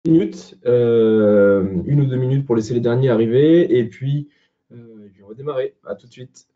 minutes, 1 ou 2 minutes pour laisser les derniers arriver, et puis on va démarrer. À tout de suite.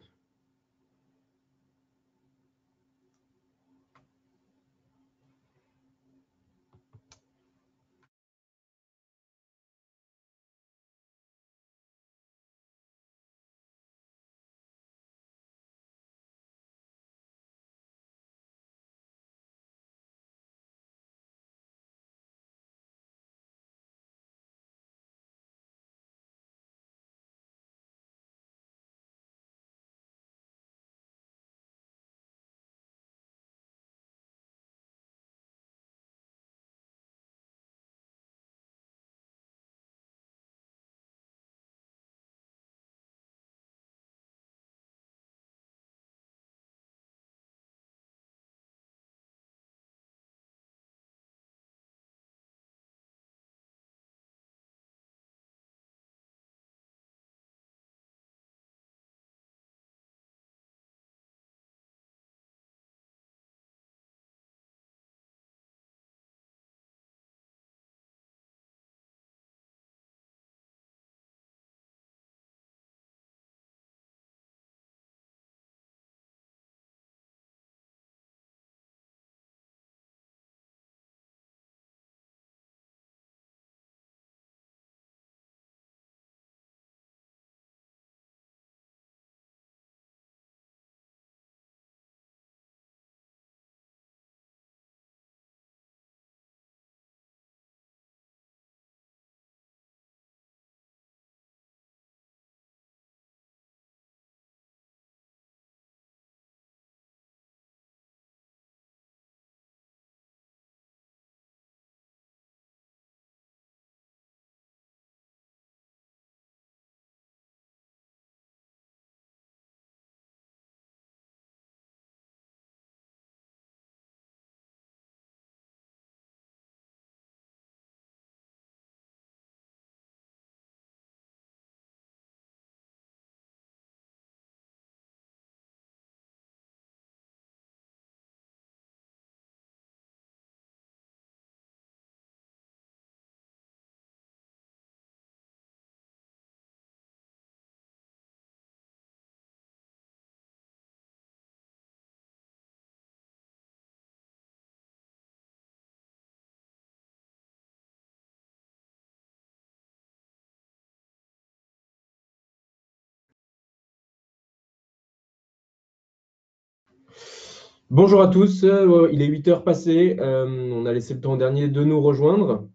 Bonjour à tous, il est 8 heures passées, on a laissé le temps au dernier de nous rejoindre.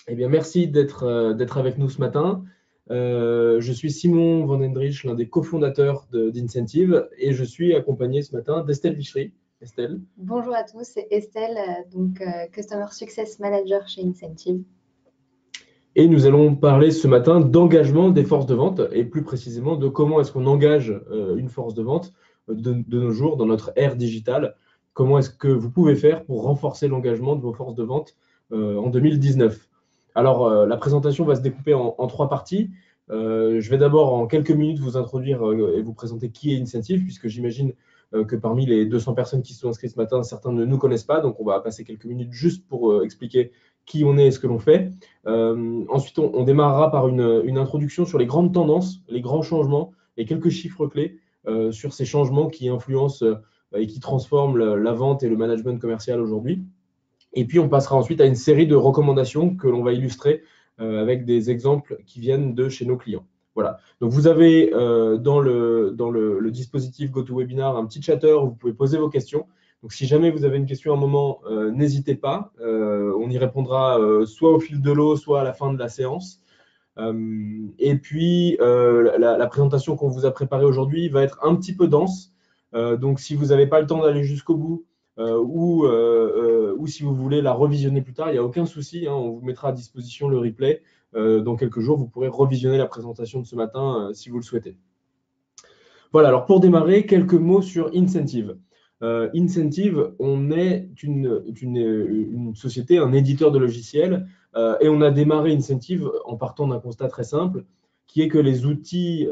Eh bien, merci d'être avec nous ce matin. Je suis Simon Van Hendrich, l'un des cofondateurs d'Incentive, et je suis accompagné ce matin d'Estelle Vichery. Estelle. Bonjour à tous, c'est Estelle, Customer Success Manager chez Incentive. Et nous allons parler ce matin d'engagement des forces de vente, et plus précisément de comment est-ce qu'on engage une force de vente de nos jours dans notre ère digitale. Comment est-ce que vous pouvez faire pour renforcer l'engagement de vos forces de vente en 2019? Alors, la présentation va se découper en 3 parties. Je vais d'abord, en quelques minutes, vous introduire et vous présenter qui est Incentive, puisque j'imagine que parmi les 200 personnes qui se sont inscrites ce matin, certains ne nous connaissent pas. Donc, on va passer quelques minutes juste pour expliquer qui on est et ce que l'on fait. Ensuite, on démarrera par une introduction sur les grandes tendances, les grands changements et quelques chiffres clés sur ces changements qui influencent et qui transforment la vente et le management commercial aujourd'hui. Et puis, on passera ensuite à une série de recommandations que l'on va illustrer avec des exemples qui viennent de chez nos clients. Voilà. Donc, vous avez dans le dispositif GoToWebinar un petit chatter où vous pouvez poser vos questions. Donc, si jamais vous avez une question à un moment, n'hésitez pas. On y répondra soit au fil de l'eau, soit à la fin de la séance. Et puis, la présentation qu'on vous a préparée aujourd'hui va être un petit peu dense. Donc, si vous n'avez pas le temps d'aller jusqu'au bout ou si vous voulez la revisionner plus tard, il n'y a aucun souci. Hein, on vous mettra à disposition le replay. Dans quelques jours, vous pourrez revisionner la présentation de ce matin si vous le souhaitez. Voilà, alors pour démarrer, quelques mots sur Incentive. Incentive, on est une société, un éditeur de logiciels, et on a démarré Incentive en partant d'un constat très simple, qui est que les outils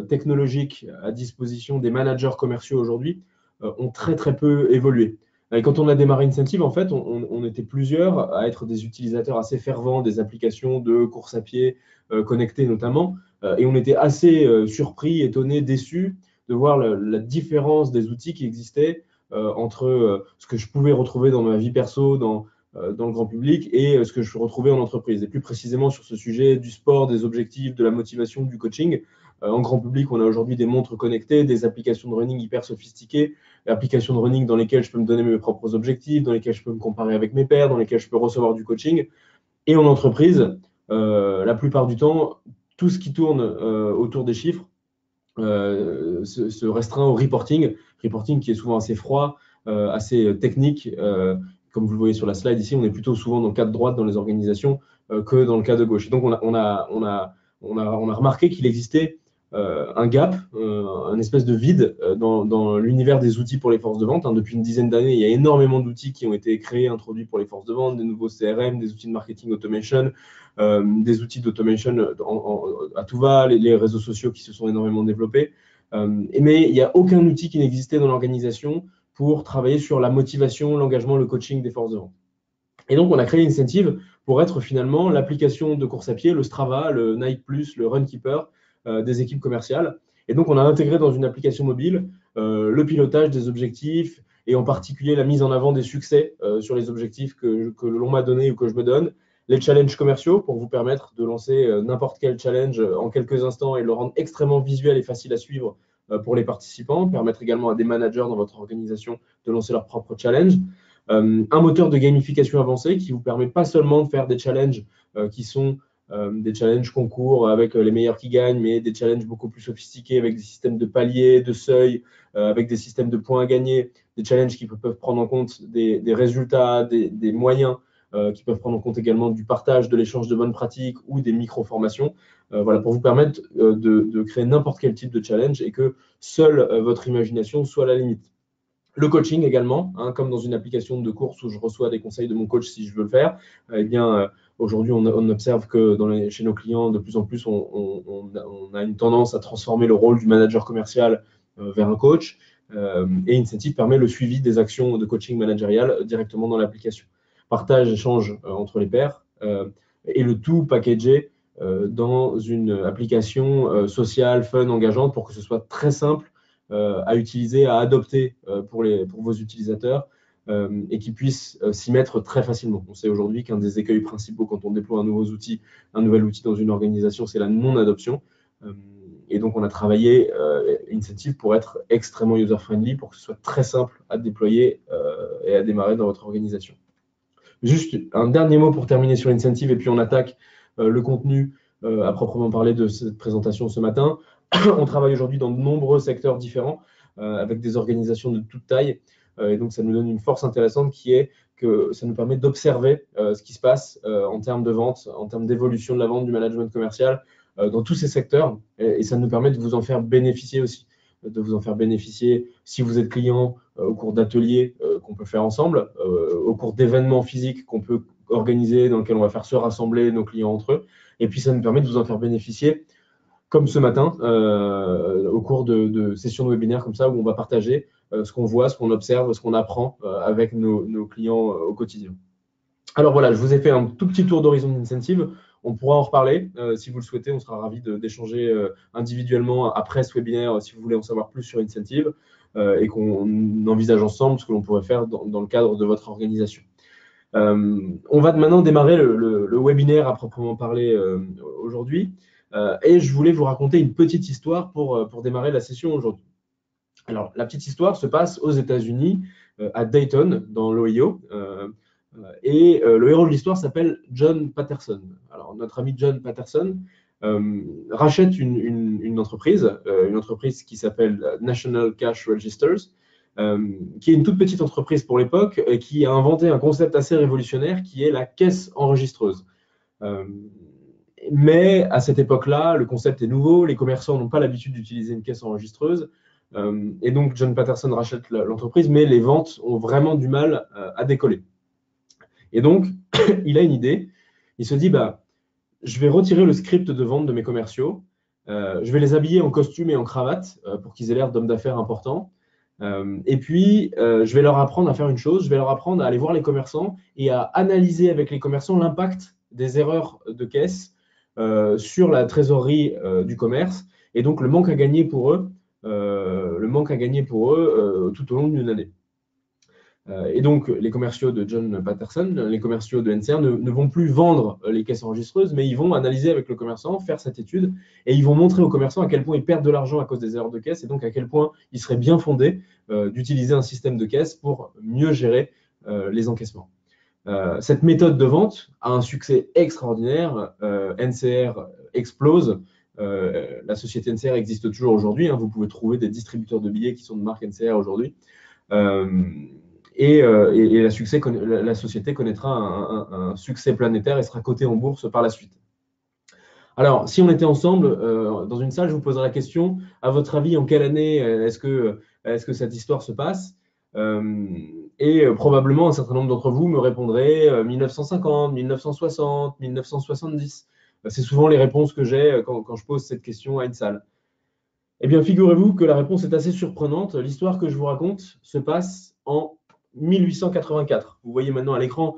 technologiques à disposition des managers commerciaux aujourd'hui ont très très peu évolué. Et quand on a démarré Incentive, en fait, on était plusieurs à être des utilisateurs assez fervents des applications de course à pied connectées notamment. Et on était assez surpris, étonnés, déçus de voir la différence des outils qui existaient entre ce que je pouvais retrouver dans ma vie perso, dans le grand public, et ce que je retrouvais en entreprise. Et plus précisément sur ce sujet du sport, des objectifs, de la motivation, du coaching. En grand public, on a aujourd'hui des montres connectées, des applications de running hyper sophistiquées, applications de running dans lesquelles je peux me donner mes propres objectifs, dans lesquelles je peux me comparer avec mes pairs, dans lesquelles je peux recevoir du coaching. Et en entreprise, la plupart du temps, tout ce qui tourne autour des chiffres se restreint au reporting qui est souvent assez froid, assez technique. Comme vous le voyez sur la slide ici, on est plutôt souvent dans le cas de droite dans les organisations que dans le cas de gauche. Et donc, on a remarqué qu'il existait un gap, un espèce de vide dans l'univers des outils pour les forces de vente. Depuis une dizaine d'années, il y a énormément d'outils qui ont été créés, introduits pour les forces de vente, des nouveaux CRM, des outils de marketing automation, des outils d'automation à tout va, les réseaux sociaux qui se sont énormément développés. Mais il n'y a aucun outil qui n'existait dans l'organisation pour travailler sur la motivation, l'engagement, le coaching des forces de vente. Et donc, on a créé Incentive pour être finalement l'application de course à pied, le Strava, le Nike+, le Runkeeper des équipes commerciales. Et donc, on a intégré dans une application mobile le pilotage des objectifs et en particulier la mise en avant des succès sur les objectifs que l'on m'a donné ou que je me donne, les challenges commerciaux pour vous permettre de lancer n'importe quel challenge en quelques instants et le rendre extrêmement visuel et facile à suivre pour les participants, permettre également à des managers dans votre organisation de lancer leur propre challenge. Un moteur de gamification avancé qui vous permet pas seulement de faire des challenges qui sont des challenges concours avec les meilleurs qui gagnent, mais des challenges beaucoup plus sophistiqués avec des systèmes de paliers, de seuils, avec des systèmes de points à gagner, des challenges qui peuvent prendre en compte des résultats, des moyens, qui peuvent prendre en compte également du partage, de l'échange de bonnes pratiques ou des micro-formations, voilà, pour vous permettre de créer n'importe quel type de challenge et que seule votre imagination soit la limite. Le coaching également, comme dans une application de course où je reçois des conseils de mon coach si je veux le faire. Eh bien, aujourd'hui, on observe que chez nos clients, de plus en plus, on a une tendance à transformer le rôle du manager commercial vers un coach. Et Incentive permet le suivi des actions de coaching managérial directement dans l'application. Partage, échange entre les pairs et le tout packagé dans une application sociale, fun, engageante pour que ce soit très simple à utiliser, à adopter pour vos utilisateurs et qui puissent s'y mettre très facilement. On sait aujourd'hui qu'un des écueils principaux quand on déploie un nouvel outil dans une organisation, c'est la non-adoption. Et donc, on a travaillé Incentive pour être extrêmement user-friendly, pour que ce soit très simple à déployer et à démarrer dans votre organisation. Juste un dernier mot pour terminer sur Incentive et puis on attaque le contenu à proprement parler de cette présentation ce matin. On travaille aujourd'hui dans de nombreux secteurs différents avec des organisations de toute taille. Et donc, ça nous donne une force intéressante qui est que ça nous permet d'observer ce qui se passe en termes de vente, en termes d'évolution de la vente, du management commercial dans tous ces secteurs. Et ça nous permet de vous en faire bénéficier aussi, de vous en faire bénéficier si vous êtes client au cours d'ateliers qu'on peut faire ensemble, au cours d'événements physiques qu'on peut organiser dans lesquels on va faire se rassembler nos clients entre eux. Et puis, ça nous permet de vous en faire bénéficier comme ce matin, au cours de sessions de webinaire comme ça, où on va partager ce qu'on voit, ce qu'on observe, ce qu'on apprend avec nos clients au quotidien. Alors voilà, je vous ai fait un tout petit tour d'horizon d'Incentive. On pourra en reparler si vous le souhaitez. On sera ravis d'échanger individuellement après ce webinaire si vous voulez en savoir plus sur Incentive et qu'on envisage ensemble ce que l'on pourrait faire dans le cadre de votre organisation. On va maintenant démarrer le webinaire à proprement parler aujourd'hui. Et je voulais vous raconter une petite histoire pour démarrer la session aujourd'hui. Alors, la petite histoire se passe aux États-Unis, à Dayton, dans l'Ohio. Et le héros de l'histoire s'appelle John Patterson. Alors, notre ami John Patterson rachète une entreprise qui s'appelle National Cash Registers, qui est une toute petite entreprise pour l'époque, qui a inventé un concept assez révolutionnaire qui est la caisse enregistreuse. Mais à cette époque-là, le concept est nouveau, les commerçants n'ont pas l'habitude d'utiliser une caisse enregistreuse, et donc John Patterson rachète l'entreprise, mais les ventes ont vraiment du mal à décoller. Et donc, il a une idée, il se dit, je vais retirer le script de vente de mes commerciaux, je vais les habiller en costume et en cravate pour qu'ils aient l'air d'hommes d'affaires importants, Et puis, je vais leur apprendre à faire une chose, je vais leur apprendre à aller voir les commerçants et à analyser avec les commerçants l'impact des erreurs de caisse sur la trésorerie du commerce et donc le manque à gagner pour eux, tout au long d'une année. Et donc, les commerciaux de John Patterson, les commerciaux de NCR ne vont plus vendre les caisses enregistreuses, mais ils vont analyser avec le commerçant, faire cette étude, et ils vont montrer aux commerçants à quel point ils perdent de l'argent à cause des erreurs de caisse, et donc à quel point il serait bien fondé d'utiliser un système de caisse pour mieux gérer les encaissements. Cette méthode de vente a un succès extraordinaire. NCR explose. La société NCR existe toujours aujourd'hui. Vous pouvez trouver des distributeurs de billets qui sont de marque NCR aujourd'hui. Et la société connaîtra un succès planétaire et sera cotée en bourse par la suite. Alors, si on était ensemble dans une salle, je vous poserai la question, à votre avis, en quelle année est-ce que cette histoire se passe et probablement un certain nombre d'entre vous me répondraient 1950, 1960, 1970. C'est souvent les réponses que j'ai quand je pose cette question à une salle. Eh bien, figurez-vous que la réponse est assez surprenante. L'histoire que je vous raconte se passe en 1884. Vous voyez maintenant à l'écran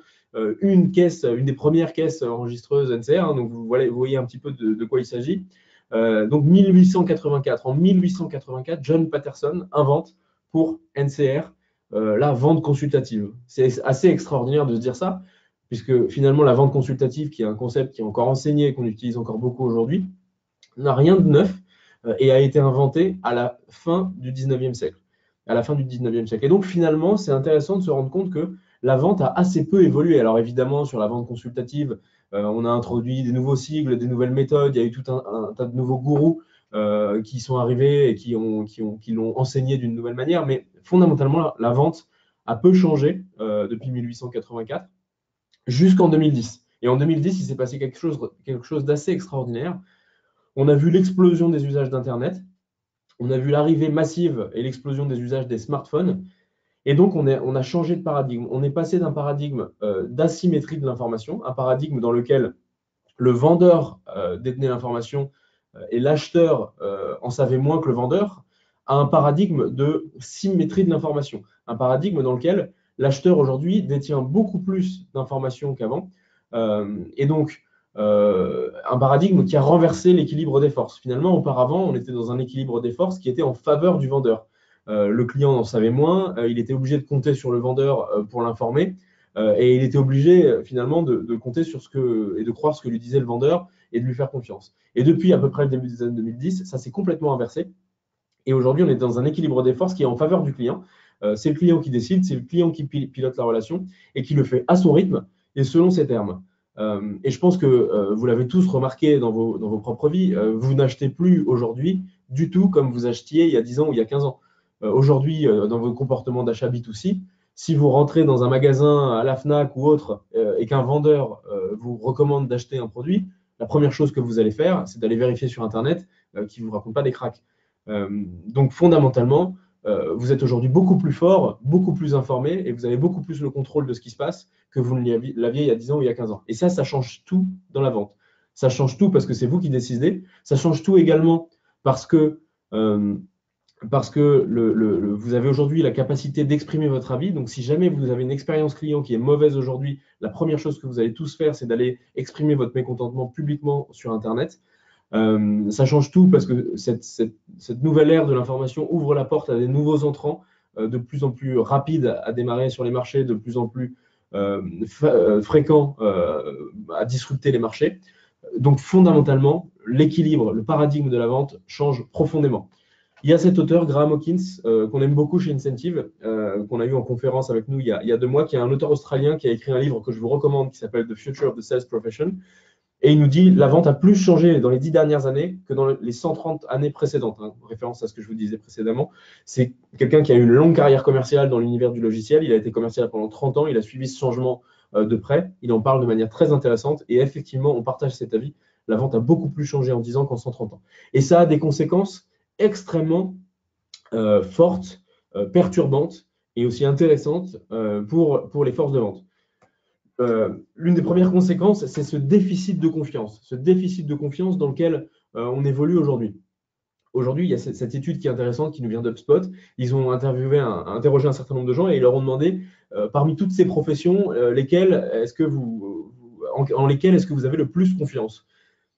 une des premières caisses enregistreuses NCR. Donc, vous voyez un petit peu de quoi il s'agit. Donc, 1884. En 1884, John Patterson invente pour NCR la vente consultative. C'est assez extraordinaire de se dire ça, puisque finalement, la vente consultative, qui est un concept qui est encore enseigné et qu'on utilise encore beaucoup aujourd'hui, n'a rien de neuf et a été inventé à la fin du 19e siècle. Et donc, finalement, c'est intéressant de se rendre compte que la vente a assez peu évolué. Alors, évidemment, sur la vente consultative, on a introduit des nouveaux sigles, des nouvelles méthodes. Il y a eu tout un tas de nouveaux gourous qui sont arrivés et qui l'ont enseigné d'une nouvelle manière. Mais fondamentalement, la vente a peu changé depuis 1884 jusqu'en 2010. Et en 2010, il s'est passé quelque chose d'assez extraordinaire. On a vu l'explosion des usages d'Internet. On a vu l'arrivée massive et l'explosion des usages des smartphones. Et donc, on a changé de paradigme. On est passé d'un paradigme d'asymétrie de l'information, un paradigme dans lequel le vendeur détenait l'information et l'acheteur en savait moins que le vendeur, à un paradigme de symétrie de l'information. Un paradigme dans lequel l'acheteur aujourd'hui détient beaucoup plus d'informations qu'avant. Et donc, un paradigme qui a renversé l'équilibre des forces. Finalement, auparavant, on était dans un équilibre des forces qui était en faveur du vendeur. Le client en savait moins, il était obligé de compter sur le vendeur pour l'informer, et il était obligé finalement de compter sur et de croire ce que lui disait le vendeur et de lui faire confiance. Et depuis à peu près le début des années 2010, ça s'est complètement inversé. Et aujourd'hui, on est dans un équilibre des forces qui est en faveur du client. C'est le client qui décide, c'est le client qui pilote la relation et qui le fait à son rythme et selon ses termes. Et je pense que vous l'avez tous remarqué dans vos propres vies, vous n'achetez plus aujourd'hui du tout comme vous achetiez il y a 10 ans ou il y a 15 ans. Aujourd'hui, dans vos comportements d'achat B2C, si vous rentrez dans un magasin à la FNAC ou autre et qu'un vendeur vous recommande d'acheter un produit, la première chose que vous allez faire, c'est d'aller vérifier sur Internet qu'il ne vous raconte pas des cracks. Donc fondamentalement, vous êtes aujourd'hui beaucoup plus fort, beaucoup plus informé et vous avez beaucoup plus le contrôle de ce qui se passe que vous ne l'aviez il y a 10 ans ou il y a 15 ans. Et ça change tout dans la vente. Ça change tout parce que c'est vous qui décidez. Ça change tout également parce que vous avez aujourd'hui la capacité d'exprimer votre avis. Donc, si jamais vous avez une expérience client qui est mauvaise aujourd'hui, la première chose que vous allez tous faire, c'est d'aller exprimer votre mécontentement publiquement sur Internet. Ça change tout parce que cette nouvelle ère de l'information ouvre la porte à des nouveaux entrants de plus en plus rapides à démarrer sur les marchés, de plus en plus fréquents à disrupter les marchés. Donc, fondamentalement, l'équilibre, le paradigme de la vente change profondément. Il y a cet auteur, Graham Hawkins, qu'on aime beaucoup chez Incentive, qu'on a eu en conférence avec nous il y a 2 mois, qui est un auteur australien qui a écrit un livre que je vous recommande qui s'appelle The Future of the Sales Profession. Et il nous dit la vente a plus changé dans les 10 dernières années que dans les 130 années précédentes. Référence à ce que je vous disais précédemment. C'est quelqu'un qui a eu une longue carrière commerciale dans l'univers du logiciel. Il a été commercial pendant 30 ans. Il a suivi ce changement de près. Il en parle de manière très intéressante. Et effectivement, on partage cet avis. La vente a beaucoup plus changé en 10 ans qu'en 130 ans. Et ça a des conséquences extrêmement fortes, perturbantes et aussi intéressantes pour les forces de vente. L'une des premières conséquences, c'est ce déficit de confiance dans lequel on évolue aujourd'hui. Aujourd'hui, il y a cette étude qui est intéressante, qui nous vient d'HubSpot. Ils ont interrogé un certain nombre de gens et ils leur ont demandé, parmi toutes ces professions, en lesquelles est-ce que vous avez le plus confiance?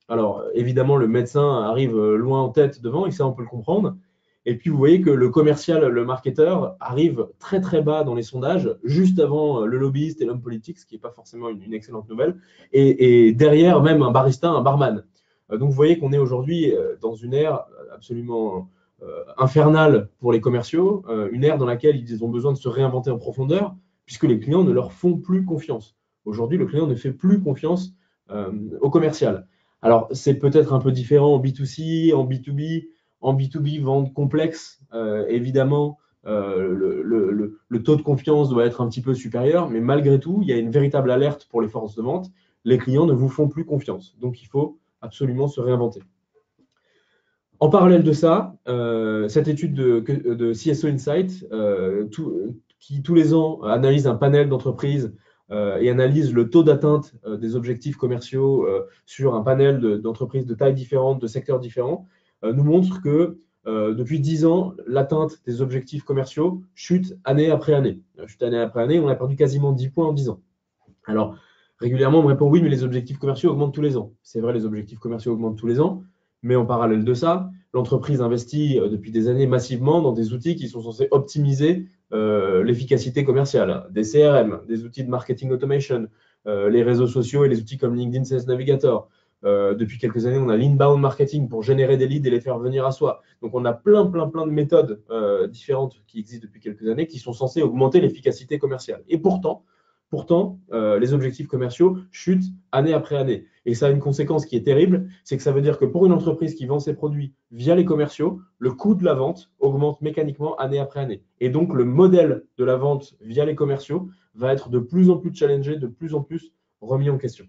Alors, évidemment, le médecin arrive loin en tête devant, et ça, on peut le comprendre. Et puis, vous voyez que le commercial, le marketeur, arrive très, très bas dans les sondages, juste avant le lobbyiste et l'homme politique, ce qui n'est pas forcément une excellente nouvelle. Et derrière, même un barista, un barman. Donc, vous voyez qu'on est aujourd'hui dans une ère absolument infernale pour les commerciaux, une ère dans laquelle ils ont besoin de se réinventer en profondeur, puisque les clients ne leur font plus confiance. Aujourd'hui, le client ne fait plus confiance au commercial. Alors, c'est peut-être un peu différent en B2C, en B2B. En B2B, vente complexe, évidemment, le taux de confiance doit être un petit peu supérieur, mais malgré tout, il y a une véritable alerte pour les forces de vente. Les clients ne vous font plus confiance. Donc, il faut absolument se réinventer. En parallèle de ça, cette étude de CSO Insight, qui tous les ans analyse un panel d'entreprises et analyse le taux d'atteinte des objectifs commerciaux sur un panel d'entreprises de tailles différentes, de secteurs différents, nous montre que depuis 10 ans, l'atteinte des objectifs commerciaux chute année après année. Chute année après année, on a perdu quasiment 10 points en 10 ans. Alors, régulièrement, on me répond oui, mais les objectifs commerciaux augmentent tous les ans. C'est vrai, les objectifs commerciaux augmentent tous les ans, mais en parallèle de ça, l'entreprise investit depuis des années massivement dans des outils qui sont censés optimiser l'efficacité commerciale, des CRM, des outils de marketing automation, les réseaux sociaux et les outils comme LinkedIn Sales Navigator. Depuis quelques années, on a l'inbound marketing pour générer des leads et les faire venir à soi. Donc, on a plein de méthodes différentes qui existent depuis quelques années qui sont censées augmenter l'efficacité commerciale. Et pourtant, les objectifs commerciaux chutent année après année. Et ça a une conséquence qui est terrible, c'est que ça veut dire que pour une entreprise qui vend ses produits via les commerciaux, le coût de la vente augmente mécaniquement année après année. Et donc, le modèle de la vente via les commerciaux va être de plus en plus challengé, de plus en plus remis en question.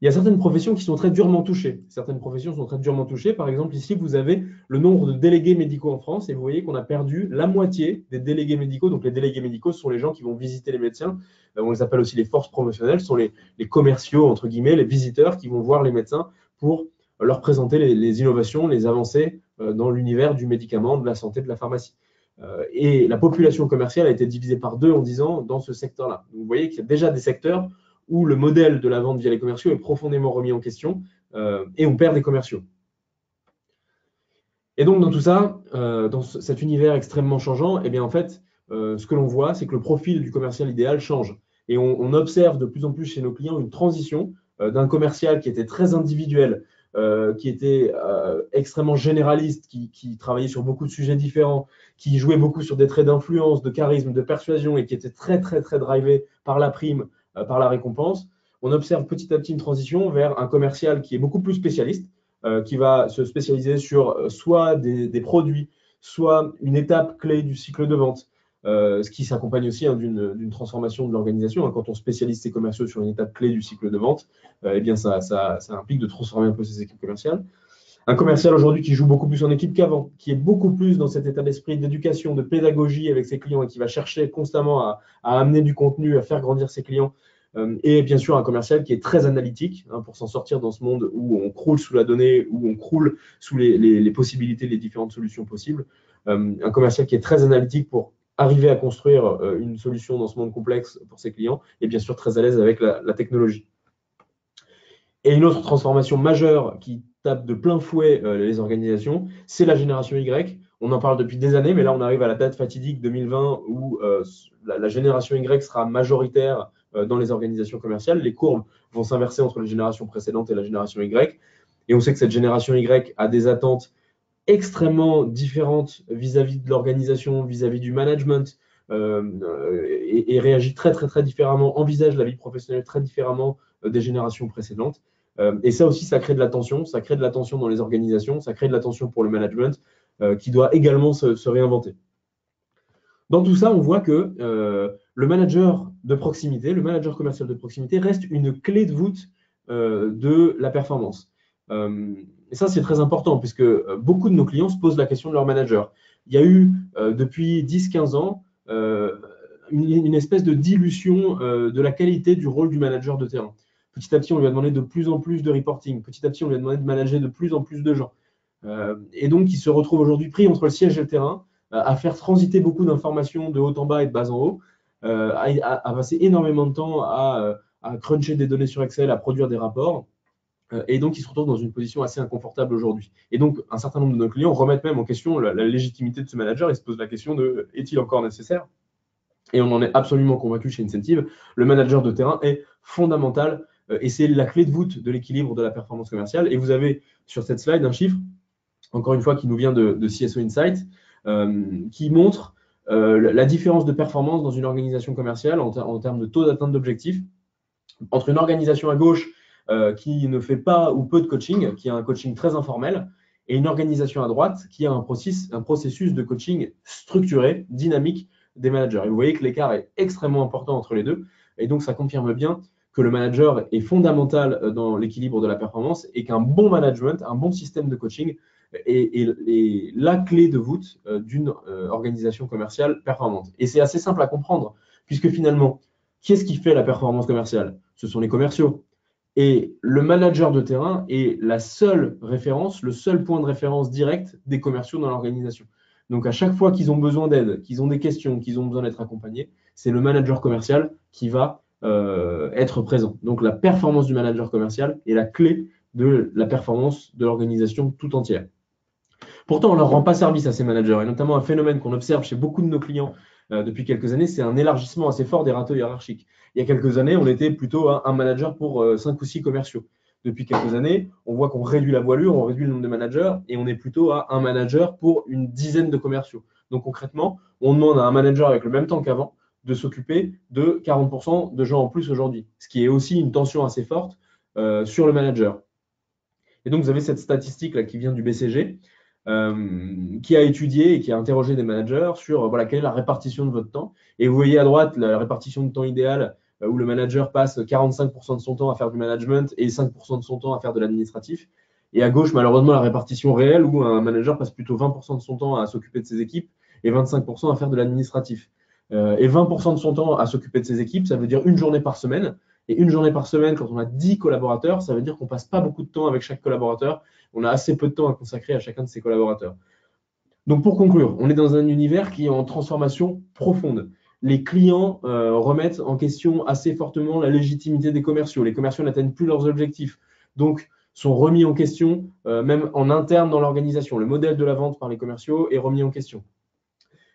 Il y a certaines professions qui sont très durement touchées. Certaines professions sont très durement touchées. Par exemple, ici, vous avez le nombre de délégués médicaux en France et vous voyez qu'on a perdu la moitié des délégués médicaux. Donc, les délégués médicaux sont les gens qui vont visiter les médecins. On les appelle aussi les forces promotionnelles. Ce sont les commerciaux, entre guillemets, les visiteurs qui vont voir les médecins pour leur présenter les innovations, les avancées dans l'univers du médicament, de la santé, de la pharmacie. Et la population commerciale a été divisée par 2 en 10 ans dans ce secteur-là. Vous voyez qu'il y a déjà des secteurs où le modèle de la vente via les commerciaux est profondément remis en question et on perd des commerciaux. Et donc, dans tout ça, dans cet univers extrêmement changeant, eh bien, en fait, ce que l'on voit, c'est que le profil du commercial idéal change. Et on observe de plus en plus chez nos clients une transition d'un commercial qui était très individuel, qui était extrêmement généraliste, qui travaillait sur beaucoup de sujets différents, qui jouait beaucoup sur des traits d'influence, de charisme, de persuasion et qui était très drivé par la prime, par la récompense. On observe petit à petit une transition vers un commercial qui est beaucoup plus spécialiste, qui va se spécialiser sur soit des produits, soit une étape clé du cycle de vente, ce qui s'accompagne aussi d'une transformation de l'organisation. Quand on spécialise ses commerciaux sur une étape clé du cycle de vente, eh bien ça implique de transformer un peu ses équipes commerciales. Un commercial aujourd'hui qui joue beaucoup plus en équipe qu'avant, qui est beaucoup plus dans cet état d'esprit d'éducation, de pédagogie avec ses clients et qui va chercher constamment à amener du contenu, à faire grandir ses clients. Et bien sûr, un commercial qui est très analytique pour s'en sortir dans ce monde où on croule sous la donnée, où on croule sous les possibilités, les différentes solutions possibles. Un commercial qui est très analytique pour arriver à construire une solution dans ce monde complexe pour ses clients et bien sûr très à l'aise avec la technologie. Et une autre transformation majeure qui tape de plein fouet les organisations, c'est la génération Y. On en parle depuis des années, mais là, on arrive à la date fatidique 2020 où la génération Y sera majoritaire dans les organisations commerciales. Les courbes vont s'inverser entre les générations précédentes et la génération Y. Et on sait que cette génération Y a des attentes extrêmement différentes vis-à-vis de l'organisation, vis-à-vis du management, et réagit très différemment, envisage la vie professionnelle très différemment des générations précédentes. Et ça aussi, ça crée de la tension. Ça crée de la tension dans les organisations, ça crée de la tension pour le management qui doit également se réinventer. Dans tout ça, on voit que le manager de proximité, le manager commercial de proximité reste une clé de voûte de la performance. Et ça, c'est très important puisque beaucoup de nos clients se posent la question de leur manager. Il y a eu, depuis 10-15 ans, une espèce de dilution de la qualité du rôle du manager de terrain. Petit à petit, on lui a demandé de plus en plus de reporting. Petit à petit, on lui a demandé de manager de plus en plus de gens. Et donc, ils se retrouvent aujourd'hui pris entre le siège et le terrain, à faire transiter beaucoup d'informations de haut en bas et de bas en haut, à passer énormément de temps à cruncher des données sur Excel, à produire des rapports. Et donc, ils se retrouvent dans une position assez inconfortable aujourd'hui. Et donc, un certain nombre de nos clients remettent même en question la légitimité de ce manager et se posent la question de est-il encore nécessaire? Et on en est absolument convaincu chez Incentive. Le manager de terrain est fondamental et c'est la clé de voûte de l'équilibre de la performance commerciale. Et vous avez sur cette slide un chiffre, encore une fois, qui nous vient de CSO Insight, qui montre la différence de performance dans une organisation commerciale en termes de taux d'atteinte d'objectifs entre une organisation à gauche qui ne fait pas ou peu de coaching, qui a un coaching très informel, et une organisation à droite qui a un processus de coaching structuré, dynamique des managers. Et vous voyez que l'écart est extrêmement important entre les deux, et donc ça confirme bien que le manager est fondamental dans l'équilibre de la performance et qu'un bon management, un bon système de coaching est la clé de voûte d'une organisation commerciale performante. Et c'est assez simple à comprendre, puisque finalement, qui est-ce qui fait la performance commerciale? Ce sont les commerciaux. Et le manager de terrain est la seule référence, le seul point de référence direct des commerciaux dans l'organisation. Donc, à chaque fois qu'ils ont besoin d'aide, qu'ils ont des questions, qu'ils ont besoin d'être accompagnés, c'est le manager commercial qui va être présent. Donc, la performance du manager commercial est la clé de la performance de l'organisation tout entière. Pourtant, on ne leur rend pas service à ces managers, et notamment un phénomène qu'on observe chez beaucoup de nos clients depuis quelques années, c'est un élargissement assez fort des râteaux hiérarchiques. Il y a quelques années, on était plutôt un manager pour 5 ou 6 commerciaux. Depuis quelques années, on voit qu'on réduit la voilure, on réduit le nombre de managers, et on est plutôt à un manager pour une dizaine de commerciaux. Donc concrètement, on demande à un manager avec le même temps qu'avant de s'occuper de 40% de gens en plus aujourd'hui, ce qui est aussi une tension assez forte sur le manager. Et donc, vous avez cette statistique là qui vient du BCG, qui a étudié et qui a interrogé des managers sur voilà, quelle est la répartition de votre temps. Et vous voyez à droite la répartition de temps idéale où le manager passe 45% de son temps à faire du management et 5% de son temps à faire de l'administratif. Et à gauche, malheureusement, la répartition réelle où un manager passe plutôt 20% de son temps à s'occuper de ses équipes et 25% à faire de l'administratif. Et 20% de son temps à s'occuper de ses équipes, ça veut dire une journée par semaine. Et une journée par semaine, quand on a 10 collaborateurs, ça veut dire qu'on ne passe pas beaucoup de temps avec chaque collaborateur. On a assez peu de temps à consacrer à chacun de ses collaborateurs. Donc pour conclure, on est dans un univers qui est en transformation profonde. Les clients remettent en question assez fortement la légitimité des commerciaux. Les commerciaux n'atteignent plus leurs objectifs, donc sont remis en question, même en interne dans l'organisation. Le modèle de la vente par les commerciaux est remis en question.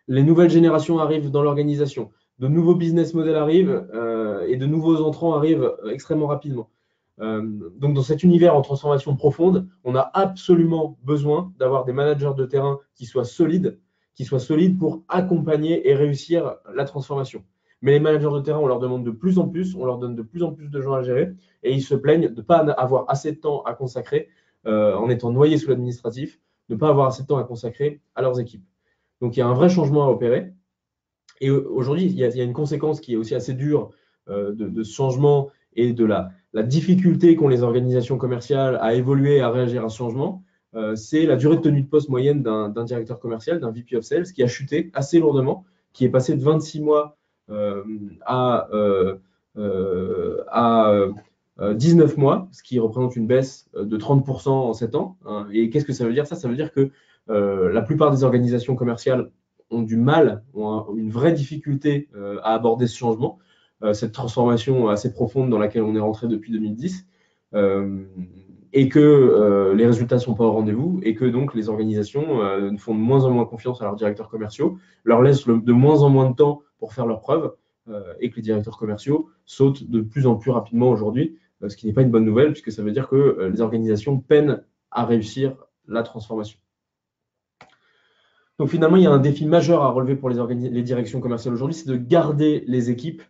Les nouvelles générations arrivent dans l'organisation. De nouveaux business models arrivent et de nouveaux entrants arrivent extrêmement rapidement. Donc, dans cet univers en transformation profonde, on a absolument besoin d'avoir des managers de terrain qui soient solides pour accompagner et réussir la transformation. Mais les managers de terrain, on leur demande de plus en plus, on leur donne de plus en plus de gens à gérer et ils se plaignent de ne pas avoir assez de temps à consacrer en étant noyés sous l'administratif, de ne pas avoir assez de temps à consacrer à leurs équipes. Donc, il y a un vrai changement à opérer. Et aujourd'hui, il y a une conséquence qui est aussi assez dure de ce changement et de la difficulté qu'ont les organisations commerciales à évoluer, à réagir à ce changement. C'est la durée de tenue de poste moyenne d'un directeur commercial, d'un VP of Sales, qui a chuté assez lourdement, qui est passé de 26 mois à 19 mois, ce qui représente une baisse de 30% en 7 ans. Et qu'est-ce que ça veut dire? Ça veut dire que la plupart des organisations commerciales ont du mal, ont une vraie difficulté à aborder ce changement, cette transformation assez profonde dans laquelle on est rentré depuis 2010, et que les résultats ne sont pas au rendez-vous, et que donc les organisations font de moins en moins confiance à leurs directeurs commerciaux, leur laissent de moins en moins de temps pour faire leurs preuves, et que les directeurs commerciaux sautent de plus en plus rapidement aujourd'hui, ce qui n'est pas une bonne nouvelle, puisque ça veut dire que les organisations peinent à réussir la transformation. Donc finalement, il y a un défi majeur à relever pour les directions commerciales aujourd'hui, c'est de garder les équipes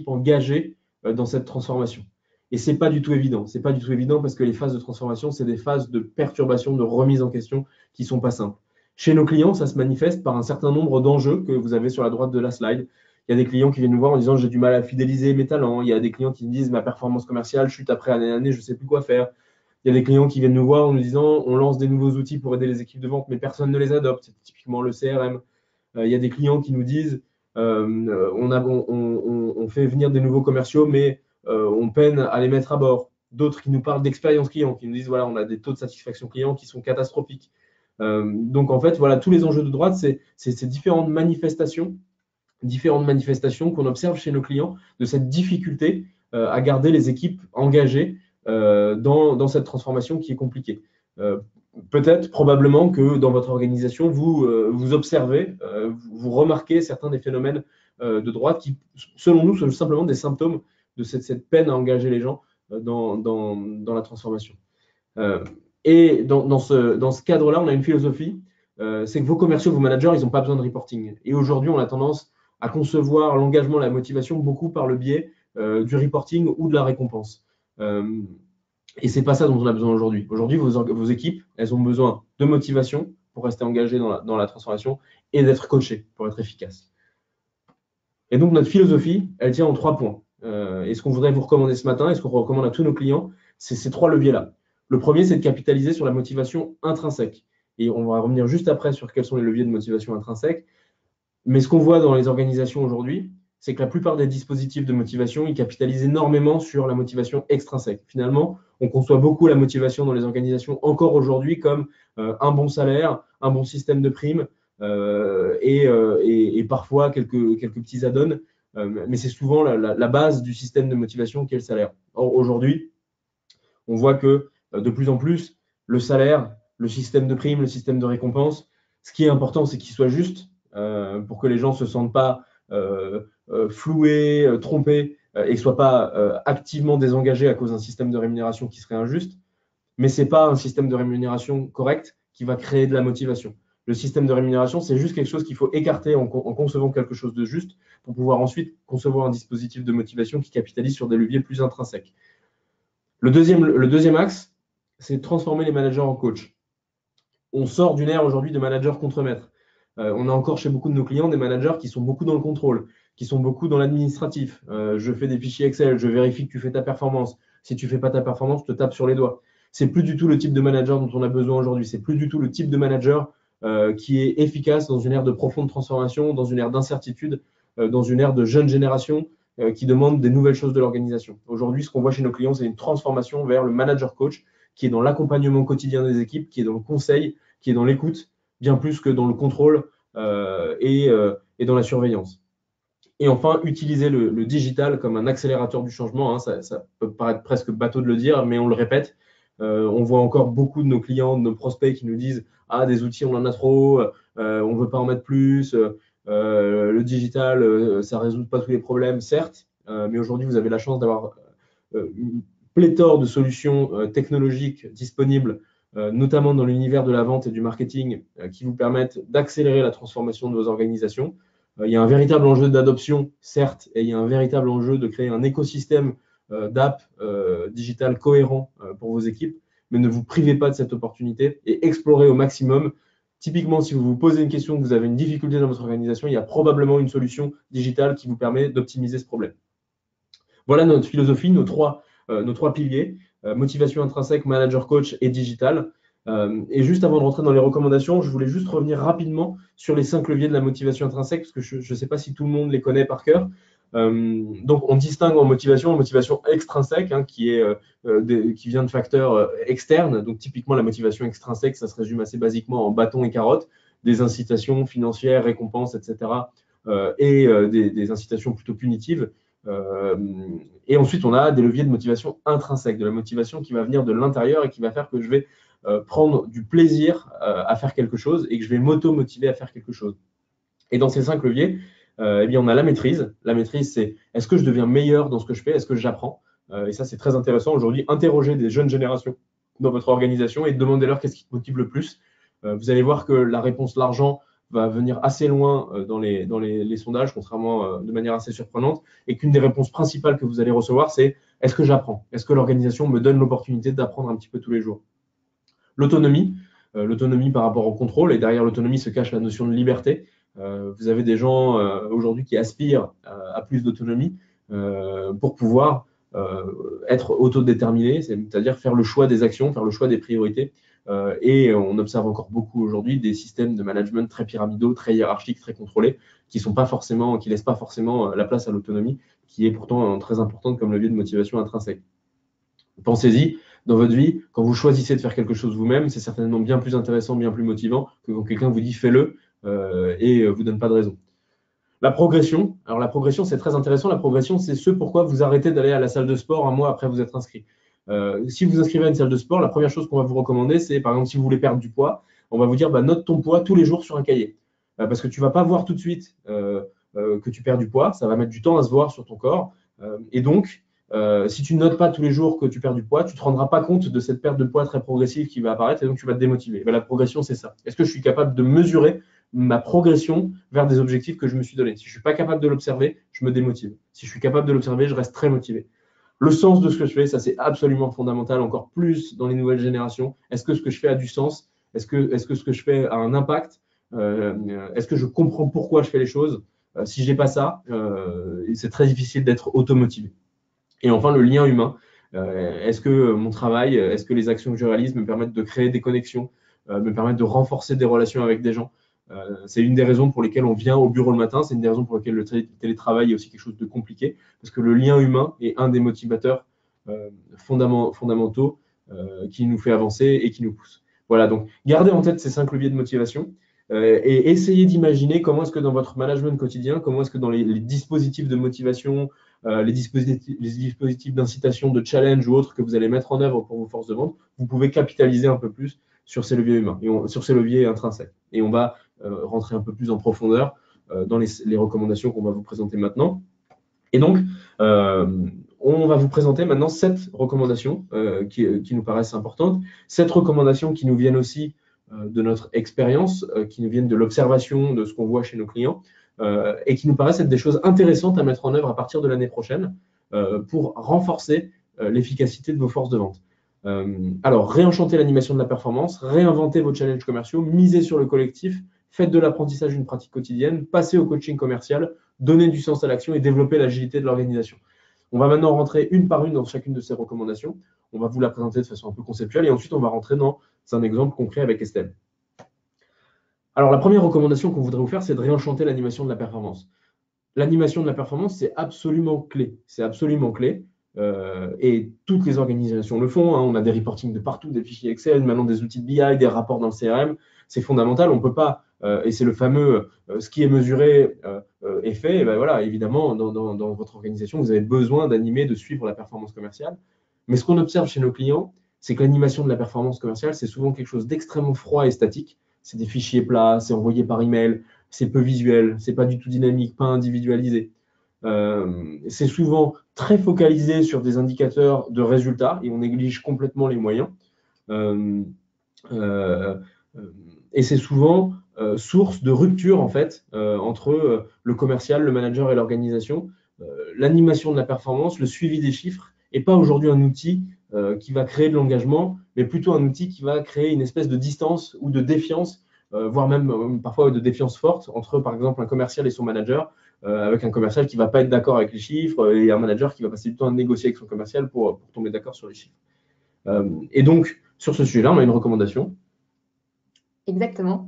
engagées dans cette transformation. Et ce n'est pas du tout évident. Ce n'est pas du tout évident parce que les phases de transformation, c'est des phases de perturbation, de remise en question qui ne sont pas simples. Chez nos clients, ça se manifeste par un certain nombre d'enjeux que vous avez sur la droite de la slide. Il y a des clients qui viennent nous voir en disant « j'ai du mal à fidéliser mes talents ». Il y a des clients qui me disent « ma performance commerciale chute après année en année, je ne sais plus quoi faire ». Il y a des clients qui viennent nous voir en nous disant on lance des nouveaux outils pour aider les équipes de vente, mais personne ne les adopte. C'est typiquement le CRM. Il y a des clients qui nous disent on fait venir des nouveaux commerciaux, mais on peine à les mettre à bord. d'autres qui nous parlent d'expérience client, qui nous disent voilà, on a des taux de satisfaction client qui sont catastrophiques. Donc en fait, voilà, tous les enjeux de droite, c'est ces différentes manifestations qu'on observe chez nos clients de cette difficulté à garder les équipes engagées dans cette transformation qui est compliquée. Peut-être, probablement que dans votre organisation, vous observez, vous remarquez certains des phénomènes de droite qui, selon nous, sont simplement des symptômes de cette peine à engager les gens dans la transformation. Et dans ce cadre-là, on a une philosophie, c'est que vos commerciaux, vos managers, ils n'ont pas besoin de reporting. Et aujourd'hui, on a tendance à concevoir l'engagement, la motivation beaucoup par le biais du reporting ou de la récompense. Et ce n'est pas ça dont on a besoin aujourd'hui. Aujourd'hui, vos équipes, elles ont besoin de motivation pour rester engagées dans la transformation et d'être coachées pour être efficaces. Et donc, notre philosophie, elle tient en 3 points. Et ce qu'on voudrait vous recommander ce matin, et ce qu'on recommande à tous nos clients, c'est ces 3 leviers-là. Le premier, c'est de capitaliser sur la motivation intrinsèque. Et on va revenir juste après sur quels sont les leviers de motivation intrinsèque. Mais ce qu'on voit dans les organisations aujourd'hui, c'est que la plupart des dispositifs de motivation, ils capitalisent énormément sur la motivation extrinsèque. Finalement, on conçoit beaucoup la motivation dans les organisations encore aujourd'hui comme un bon salaire, un bon système de primes et parfois quelques petits add-ons. Mais c'est souvent la base du système de motivation qui est le salaire. Or, aujourd'hui, on voit que de plus en plus, le salaire, le système de primes, le système de récompense, ce qui est important, c'est qu'il soit juste pour que les gens ne se sentent pas floués, trompés et ne soient pas activement désengagés à cause d'un système de rémunération qui serait injuste. Mais ce n'est pas un système de rémunération correct qui va créer de la motivation. Le système de rémunération, c'est juste quelque chose qu'il faut écarter en concevant quelque chose de juste pour pouvoir ensuite concevoir un dispositif de motivation qui capitalise sur des leviers plus intrinsèques. Le deuxième axe, c'est de transformer les managers en coach. On sort d'une ère aujourd'hui de managers contre-maîtres. On a encore chez beaucoup de nos clients des managers qui sont beaucoup dans le contrôle, qui sont beaucoup dans l'administratif. Je fais des fichiers Excel, je vérifie que tu fais ta performance. Si tu ne fais pas ta performance, je te tape sur les doigts. C'est plus du tout le type de manager dont on a besoin aujourd'hui. C'est plus du tout le type de manager qui est efficace dans une ère de profonde transformation, dans une ère d'incertitude, dans une ère de jeune génération qui demande des nouvelles choses de l'organisation. Aujourd'hui, ce qu'on voit chez nos clients, c'est une transformation vers le manager coach qui est dans l'accompagnement quotidien des équipes, qui est dans le conseil, qui est dans l'écoute, bien plus que dans le contrôle et dans la surveillance. Et enfin, utiliser le digital comme un accélérateur du changement. Hein, ça peut paraître presque bateau de le dire, mais on le répète. On voit encore beaucoup de nos clients, de nos prospects qui nous disent « Ah, des outils, on en a trop, on ne veut pas en mettre plus, le digital, ça ne résout pas tous les problèmes, certes, mais aujourd'hui, vous avez la chance d'avoir une pléthore de solutions technologiques disponibles, notamment dans l'univers de la vente et du marketing, qui vous permettent d'accélérer la transformation de vos organisations. Il y a un véritable enjeu d'adoption, certes, et il y a un véritable enjeu de créer un écosystème d'apps digitales cohérent pour vos équipes, mais ne vous privez pas de cette opportunité et explorez au maximum. Typiquement, si vous vous posez une question, que vous avez une difficulté dans votre organisation, il y a probablement une solution digitale qui vous permet d'optimiser ce problème. Voilà notre philosophie, nos trois piliers, motivation intrinsèque, manager coach et digital. Et juste avant de rentrer dans les recommandations, je voulais juste revenir rapidement sur les 5 leviers de la motivation intrinsèque, parce que je ne sais pas si tout le monde les connaît par cœur. Donc, on distingue en motivation extrinsèque, hein, qui vient de facteurs externes. Donc, typiquement, la motivation extrinsèque, ça se résume assez basiquement en bâton et carotte, des incitations financières, récompenses, etc. Et des incitations plutôt punitives. Et ensuite, on a des leviers de motivation intrinsèque, de la motivation qui va venir de l'intérieur et qui va faire que je vais prendre du plaisir à faire quelque chose et que je vais m'auto-motiver à faire quelque chose. Et dans ces 5 leviers, eh bien, on a la maîtrise. La maîtrise, c'est est-ce que je deviens meilleur dans ce que je fais? Est-ce que j'apprends? Et ça, c'est très intéressant aujourd'hui. Interrogez des jeunes générations dans votre organisation et demandez-leur qu'est-ce qui te motive le plus. Vous allez voir que la réponse l'argent va venir assez loin dans les sondages, contrairement de manière assez surprenante, et qu'une des réponses principales que vous allez recevoir, c'est est-ce que j'apprends? Est-ce que l'organisation me donne l'opportunité d'apprendre un petit peu tous les jours? L'autonomie par rapport au contrôle, et derrière l'autonomie se cache la notion de liberté. Vous avez des gens aujourd'hui qui aspirent à plus d'autonomie pour pouvoir être autodéterminés, c'est-à-dire faire le choix des actions, faire le choix des priorités. Et on observe encore beaucoup aujourd'hui des systèmes de management très pyramidaux, très hiérarchiques, très contrôlés, qui laissent pas forcément la place à l'autonomie, qui est pourtant très importante comme levier de motivation intrinsèque. Pensez-y, dans votre vie, quand vous choisissez de faire quelque chose vous-même, c'est certainement bien plus intéressant, bien plus motivant que quand quelqu'un vous dit fais-le et vous donne pas de raison. La progression, alors la progression c'est très intéressant, la progression c'est ce pourquoi vous arrêtez d'aller à la salle de sport un mois après vous être inscrit. Si vous inscrivez à une salle de sport, la première chose qu'on va vous recommander, c'est par exemple si vous voulez perdre du poids, on va vous dire note ton poids tous les jours sur un cahier. Parce que tu ne vas pas voir tout de suite que tu perds du poids, ça va mettre du temps à se voir sur ton corps. Et donc, si tu ne notes pas tous les jours que tu perds du poids, tu ne te rendras pas compte de cette perte de poids très progressive qui va apparaître et donc tu vas te démotiver. La progression, c'est ça. Est-ce que je suis capable de mesurer ma progression vers des objectifs que je me suis donnés? Si je ne suis pas capable de l'observer, je me démotive. Si je suis capable de l'observer, je reste très motivé. Le sens de ce que je fais, ça c'est absolument fondamental, encore plus dans les nouvelles générations. Est-ce que ce que je fais a du sens? Est-ce que ce que je fais a un impact? Est-ce que je comprends pourquoi je fais les choses? Si je n'ai pas ça, c'est très difficile d'être automotivé. Et enfin, le lien humain. Est-ce que mon travail, est-ce que les actions que je réalise me permettent de créer des connexions, me permettent de renforcer des relations avec des gens? C'est une des raisons pour lesquelles on vient au bureau le matin, c'est une des raisons pour lesquelles le télétravail est aussi quelque chose de compliqué, parce que le lien humain est un des motivateurs fondamentaux qui nous fait avancer et qui nous pousse. Voilà, donc gardez en tête ces 5 leviers de motivation et essayez d'imaginer comment est-ce que dans votre management quotidien, comment est-ce que dans les dispositifs de motivation, les dispositifs d'incitation, de challenge ou autres que vous allez mettre en œuvre pour vos forces de vente, vous pouvez capitaliser un peu plus sur ces leviers humains, sur ces leviers intrinsèques. Et on va rentrer un peu plus en profondeur dans les recommandations qu'on va vous présenter maintenant. Et donc, on va vous présenter maintenant 7 recommandations qui nous paraissent importantes. 7 recommandations qui nous viennent aussi de notre expérience, qui nous viennent de l'observation de ce qu'on voit chez nos clients et qui nous paraissent être des choses intéressantes à mettre en œuvre à partir de l'année prochaine pour renforcer l'efficacité de vos forces de vente. Alors, réenchanter l'animation de la performance, réinventer vos challenges commerciaux, miser sur le collectif, faites de l'apprentissage une pratique quotidienne, passez au coaching commercial, donner du sens à l'action et développer l'agilité de l'organisation. On va maintenant rentrer une par une dans chacune de ces recommandations. On va vous la présenter de façon un peu conceptuelle et ensuite on va rentrer dans un exemple concret avec Estelle. Alors la première recommandation qu'on voudrait vous faire, c'est de réenchanter l'animation de la performance. L'animation de la performance, c'est absolument clé. C'est absolument clé. Et toutes les organisations le font. On a des reportings de partout, des fichiers Excel, maintenant des outils de BI, des rapports dans le CRM. C'est fondamental. On ne peut pas, et c'est le fameux ce qui est mesuré est fait. Et voilà, évidemment, dans votre organisation, vous avez besoin d'animer, de suivre la performance commerciale. Mais ce qu'on observe chez nos clients, c'est que l'animation de la performance commerciale, c'est souvent quelque chose d'extrêmement froid et statique. C'est des fichiers plats, c'est envoyé par email, c'est peu visuel, c'est pas du tout dynamique, pas individualisé. C'est souvent très focalisé sur des indicateurs de résultats et on néglige complètement les moyens. Et c'est souvent source de rupture en fait entre le commercial, le manager et l'organisation. L'animation de la performance, le suivi des chiffres n'est pas aujourd'hui un outil qui va créer de l'engagement, mais plutôt un outil qui va créer une espèce de distance ou de défiance, voire même parfois de défiance forte entre, par exemple, un commercial et son manager, avec un commercial qui ne va pas être d'accord avec les chiffres et un manager qui va passer du temps à négocier avec son commercial pour tomber d'accord sur les chiffres. Et donc, sur ce sujet-là, on a une recommandation. Exactement.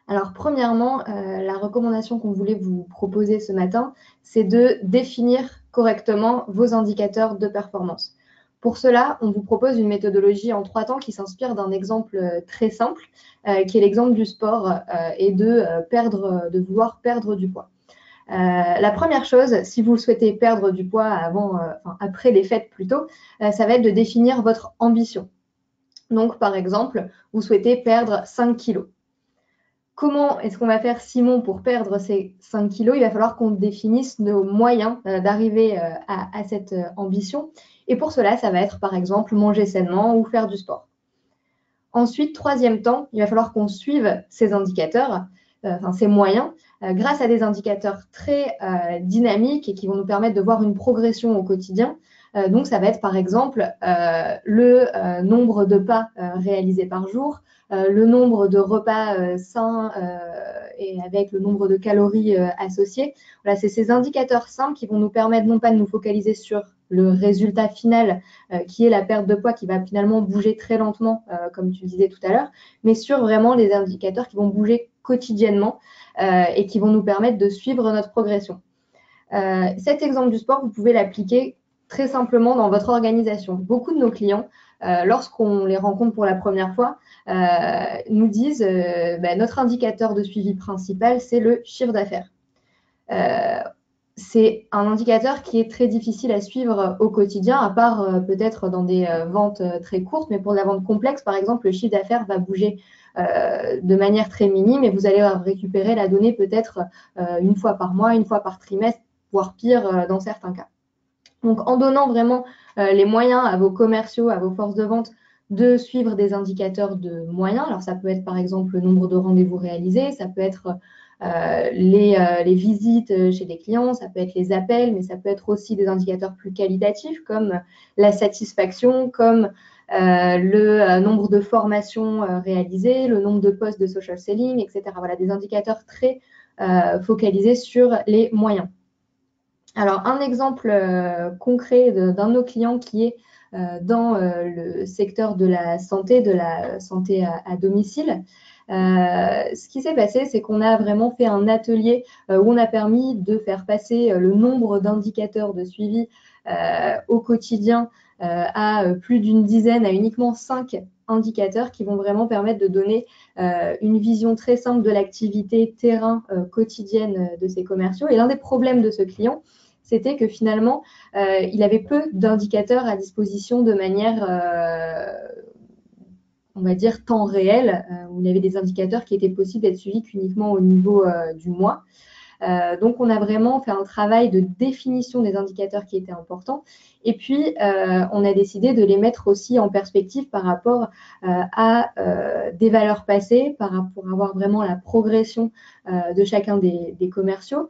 Alors, premièrement, la recommandation qu'on voulait vous proposer ce matin, c'est de définir correctement vos indicateurs de performance. Pour cela, on vous propose une méthodologie en 3 temps qui s'inspire d'un exemple très simple, qui est l'exemple du sport et de vouloir perdre du poids. La première chose, si vous souhaitez perdre du poids après les fêtes plutôt, ça va être de définir votre ambition. Donc, par exemple, vous souhaitez perdre 5 kilos. Comment est-ce qu'on va faire, Simon, pour perdre ces 5 kilos? Il va falloir qu'on définisse nos moyens d'arriver à cette ambition. Et pour cela, ça va être, par exemple, manger sainement ou faire du sport. Ensuite, 3e temps, il va falloir qu'on suive ces indicateurs, ces moyens, grâce à des indicateurs très dynamiques et qui vont nous permettre de voir une progression au quotidien. Donc, ça va être par exemple le nombre de pas réalisés par jour, le nombre de repas sains et avec le nombre de calories associées. Voilà, c'est ces indicateurs simples qui vont nous permettre non pas de nous focaliser sur le résultat final qui est la perte de poids qui va finalement bouger très lentement, comme tu disais tout à l'heure, mais sur vraiment les indicateurs qui vont bouger quotidiennement et qui vont nous permettre de suivre notre progression. Cet exemple du sport, vous pouvez l'appliquer très simplement dans votre organisation. Beaucoup de nos clients, lorsqu'on les rencontre pour la première fois, nous disent notre indicateur de suivi principal, c'est le chiffre d'affaires. C'est un indicateur qui est très difficile à suivre au quotidien, à part peut-être dans des ventes très courtes, mais pour la vente complexe, par exemple, le chiffre d'affaires va bouger de manière très minime et vous allez récupérer la donnée peut-être une fois par mois, une fois par trimestre, voire pire dans certains cas. Donc, en donnant vraiment les moyens à vos commerciaux, à vos forces de vente de suivre des indicateurs de moyens, alors ça peut être par exemple le nombre de rendez-vous réalisés, ça peut être les visites chez des clients, ça peut être les appels, mais ça peut être aussi des indicateurs plus qualitatifs comme la satisfaction, comme le nombre de formations réalisées, le nombre de postes de social selling, etc. Voilà, des indicateurs très focalisés sur les moyens. Alors, un exemple concret d'un de nos clients qui est dans le secteur de la santé à domicile. Ce qui s'est passé, c'est qu'on a vraiment fait un atelier où on a permis de faire passer le nombre d'indicateurs de suivi au quotidien à plus d'une dizaine, à uniquement 5 indicateurs qui vont vraiment permettre de donner une vision très simple de l'activité terrain quotidienne de ces commerciaux. Et l'un des problèmes de ce client, c'était que finalement, il avait peu d'indicateurs à disposition de manière, on va dire, temps réel, où il y avait des indicateurs qui étaient possibles d'être suivis qu'uniquement au niveau du mois. Donc, on a vraiment fait un travail de définition des indicateurs qui était important. Et puis, on a décidé de les mettre aussi en perspective par rapport à des valeurs passées, pour avoir vraiment la progression de chacun des commerciaux,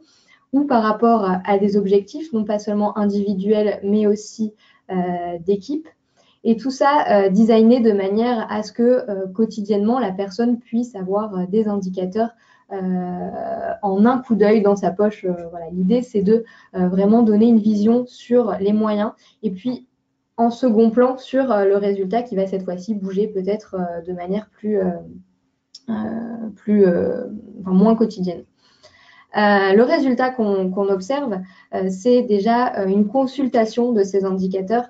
ou par rapport à des objectifs, non pas seulement individuels, mais aussi d'équipe. Et tout ça designé de manière à ce que quotidiennement, la personne puisse avoir des indicateurs en un coup d'œil dans sa poche. Voilà. L'idée, c'est de vraiment donner une vision sur les moyens et puis en second plan sur le résultat qui va cette fois-ci bouger peut-être de manière moins quotidienne. Le résultat qu'on observe, c'est déjà une consultation de ces indicateurs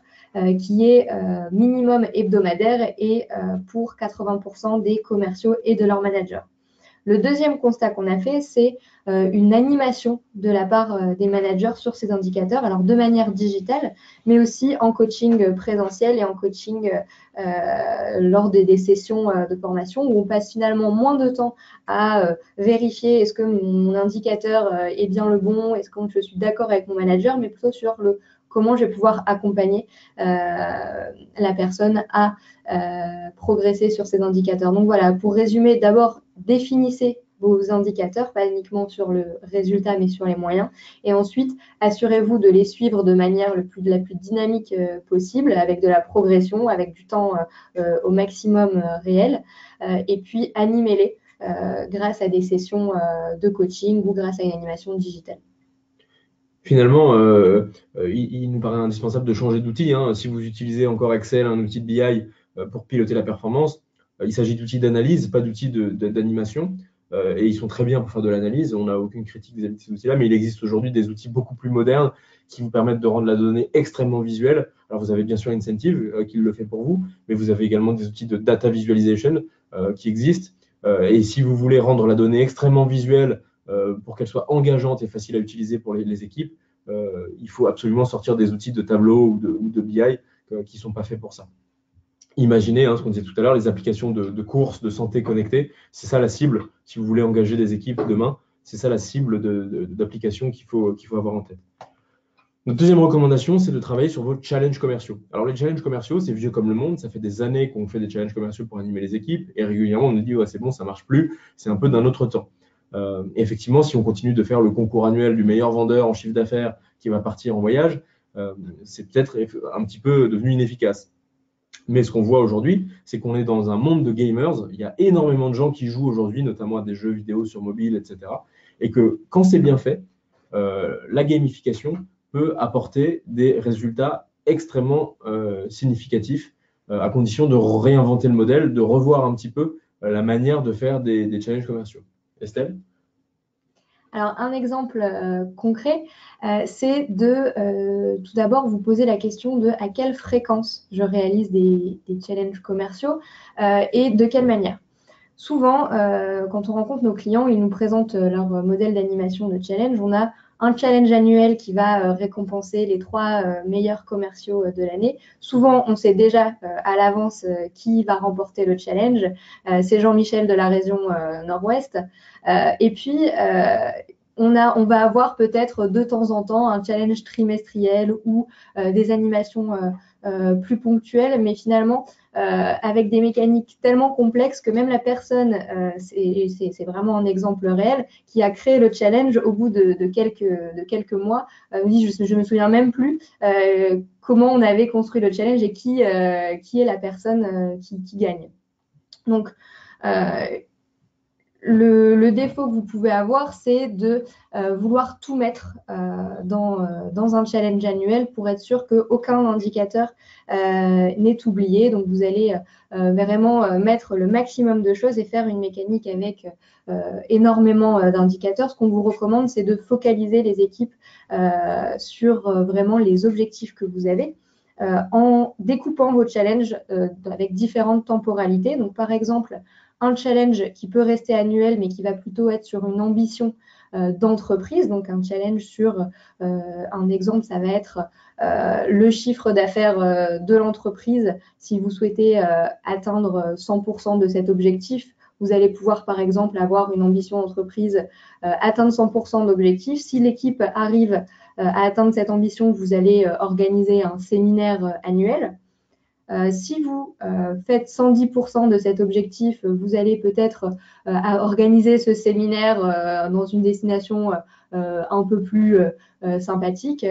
qui est minimum hebdomadaire et pour 80% des commerciaux et de leurs managers. Le deuxième constat qu'on a fait, c'est une animation de la part des managers sur ces indicateurs, alors de manière digitale, mais aussi en coaching présentiel et en coaching lors des sessions de formation où on passe finalement moins de temps à vérifier est-ce que mon indicateur est bien le bon, est-ce que je suis d'accord avec mon manager, mais plutôt sur comment je vais pouvoir accompagner la personne à progresser sur ces indicateurs. Donc voilà, pour résumer, d'abord, définissez vos indicateurs, pas uniquement sur le résultat, mais sur les moyens. Et ensuite, assurez-vous de les suivre de manière la plus dynamique possible, avec de la progression, avec du temps au maximum réel. Et puis, animez-les grâce à des sessions de coaching ou grâce à une animation digitale. Finalement, il nous paraît indispensable de changer d'outil. Hein. Si vous utilisez encore Excel, un outil de BI pour piloter la performance, il s'agit d'outils d'analyse, pas d'outils d'animation. Et ils sont très bien pour faire de l'analyse. On n'a aucune critique vis-à-vis de ces outils-là, mais il existe aujourd'hui des outils beaucoup plus modernes qui vous permettent de rendre la donnée extrêmement visuelle. Alors, vous avez bien sûr Incentive qui le fait pour vous, mais vous avez également des outils de data visualization qui existent. Et si vous voulez rendre la donnée extrêmement visuelle, pour qu'elle soit engageante et facile à utiliser pour les équipes, il faut absolument sortir des outils de tableau ou de BI qui ne sont pas faits pour ça. Imaginez ce qu'on disait tout à l'heure, les applications de courses, de santé connectées, c'est ça la cible. Si vous voulez engager des équipes demain, c'est ça la cible d'applications qu'il faut avoir en tête. Notre deuxième recommandation, c'est de travailler sur vos challenges commerciaux. Alors, les challenges commerciaux, c'est vieux comme le monde. Ça fait des années qu'on fait des challenges commerciaux pour animer les équipes. Et régulièrement, on nous dit, ouais, c'est bon, ça ne marche plus. C'est un peu d'un autre temps. Effectivement, si on continue de faire le concours annuel du meilleur vendeur en chiffre d'affaires qui va partir en voyage, c'est peut-être un petit peu devenu inefficace. Mais ce qu'on voit aujourd'hui, c'est qu'on est dans un monde de gamers. Il y a énormément de gens qui jouent aujourd'hui, notamment à des jeux vidéo sur mobile, etc. Et que quand c'est bien fait, la gamification peut apporter des résultats extrêmement significatifs, à condition de réinventer le modèle, de revoir un petit peu la manière de faire des challenges commerciaux. Estelle ? Alors, un exemple concret, c'est de tout d'abord vous poser la question de à quelle fréquence je réalise des challenges commerciaux et de quelle manière. Souvent, quand on rencontre nos clients, ils nous présentent leur modèle d'animation de challenge. On a un challenge annuel qui va récompenser les 3 meilleurs commerciaux de l'année. Souvent, on sait déjà à l'avance qui va remporter le challenge. C'est Jean-Michel de la région Nord-Ouest. Et puis, on va avoir peut-être de temps en temps un challenge trimestriel ou des animations plus ponctuelles, mais finalement, avec des mécaniques tellement complexes que même la personne, c'est vraiment un exemple réel, qui a créé le challenge au bout de quelques mois, me dit je me souviens même plus comment on avait construit le challenge et qui est la personne qui gagne. Donc, le défaut que vous pouvez avoir, c'est de vouloir tout mettre dans un challenge annuel pour être sûr qu'aucun indicateur n'est oublié. Donc, vous allez vraiment mettre le maximum de choses et faire une mécanique avec énormément d'indicateurs. Ce qu'on vous recommande, c'est de focaliser les équipes sur vraiment les objectifs que vous avez. En découpant vos challenges avec différentes temporalités. Donc, par exemple, un challenge qui peut rester annuel, mais qui va plutôt être sur une ambition d'entreprise. Donc, un challenge sur, un exemple, ça va être le chiffre d'affaires de l'entreprise. Si vous souhaitez atteindre 100% de cet objectif, vous allez pouvoir, par exemple, avoir une ambition d'entreprise, atteindre 100% d'objectifs. Si l'équipe arrive à atteindre cette ambition, vous allez organiser un séminaire annuel. Si vous faites 110% de cet objectif, vous allez peut-être organiser ce séminaire dans une destination un peu plus sympathique.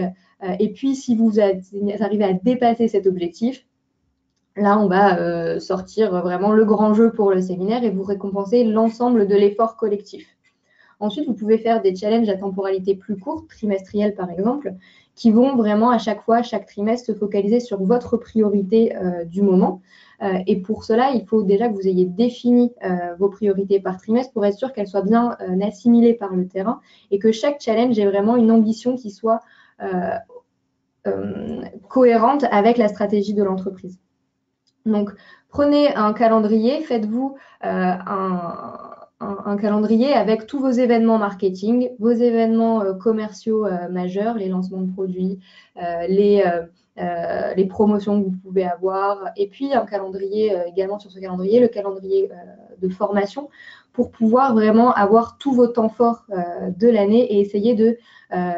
Et puis, si vous arrivez à dépasser cet objectif, là, on va sortir vraiment le grand jeu pour le séminaire et vous récompenser l'ensemble de l'effort collectif. Ensuite, vous pouvez faire des challenges à temporalité plus courte, trimestrielle par exemple, qui vont vraiment à chaque fois, chaque trimestre, se focaliser sur votre priorité du moment. Et pour cela, il faut déjà que vous ayez défini vos priorités par trimestre pour être sûr qu'elles soient bien assimilées par le terrain et que chaque challenge ait vraiment une ambition qui soit cohérente avec la stratégie de l'entreprise. Donc, prenez un calendrier, faites-vous un calendrier avec tous vos événements marketing, vos événements commerciaux majeurs, les lancements de produits, les promotions que vous pouvez avoir, et puis un calendrier également sur ce calendrier, le calendrier de formation, pour pouvoir vraiment avoir tous vos temps forts de l'année et essayer de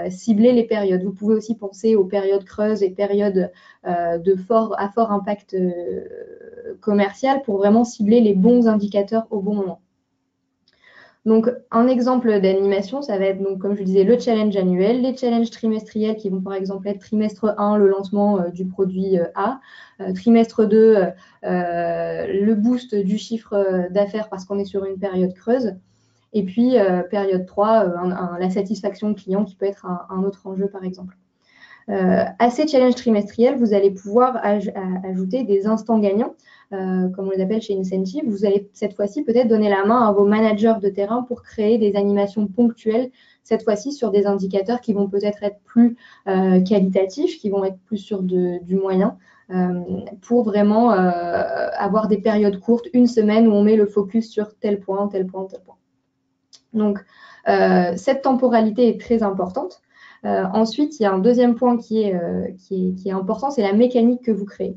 cibler les périodes. Vous pouvez aussi penser aux périodes creuses et périodes à fort impact commercial pour vraiment cibler les bons indicateurs au bon moment. Donc, un exemple d'animation, ça va être, donc, comme je disais, le challenge annuel, les challenges trimestriels qui vont par exemple être trimestre 1, le lancement du produit A, trimestre 2, le boost du chiffre d'affaires parce qu'on est sur une période creuse, et puis période 3, la satisfaction client qui peut être un autre enjeu par exemple. À ces challenges trimestriels, vous allez pouvoir ajouter des instants gagnants, comme on les appelle chez Incentive. Vous allez cette fois-ci peut-être donner la main à vos managers de terrain pour créer des animations ponctuelles, cette fois-ci sur des indicateurs qui vont peut-être être plus qualitatifs, qui vont être plus sur du moyen, pour vraiment avoir des périodes courtes, une semaine où on met le focus sur tel point, tel point, tel point. Donc, cette temporalité est très importante. Ensuite, il y a un deuxième point qui est important, c'est la mécanique que vous créez.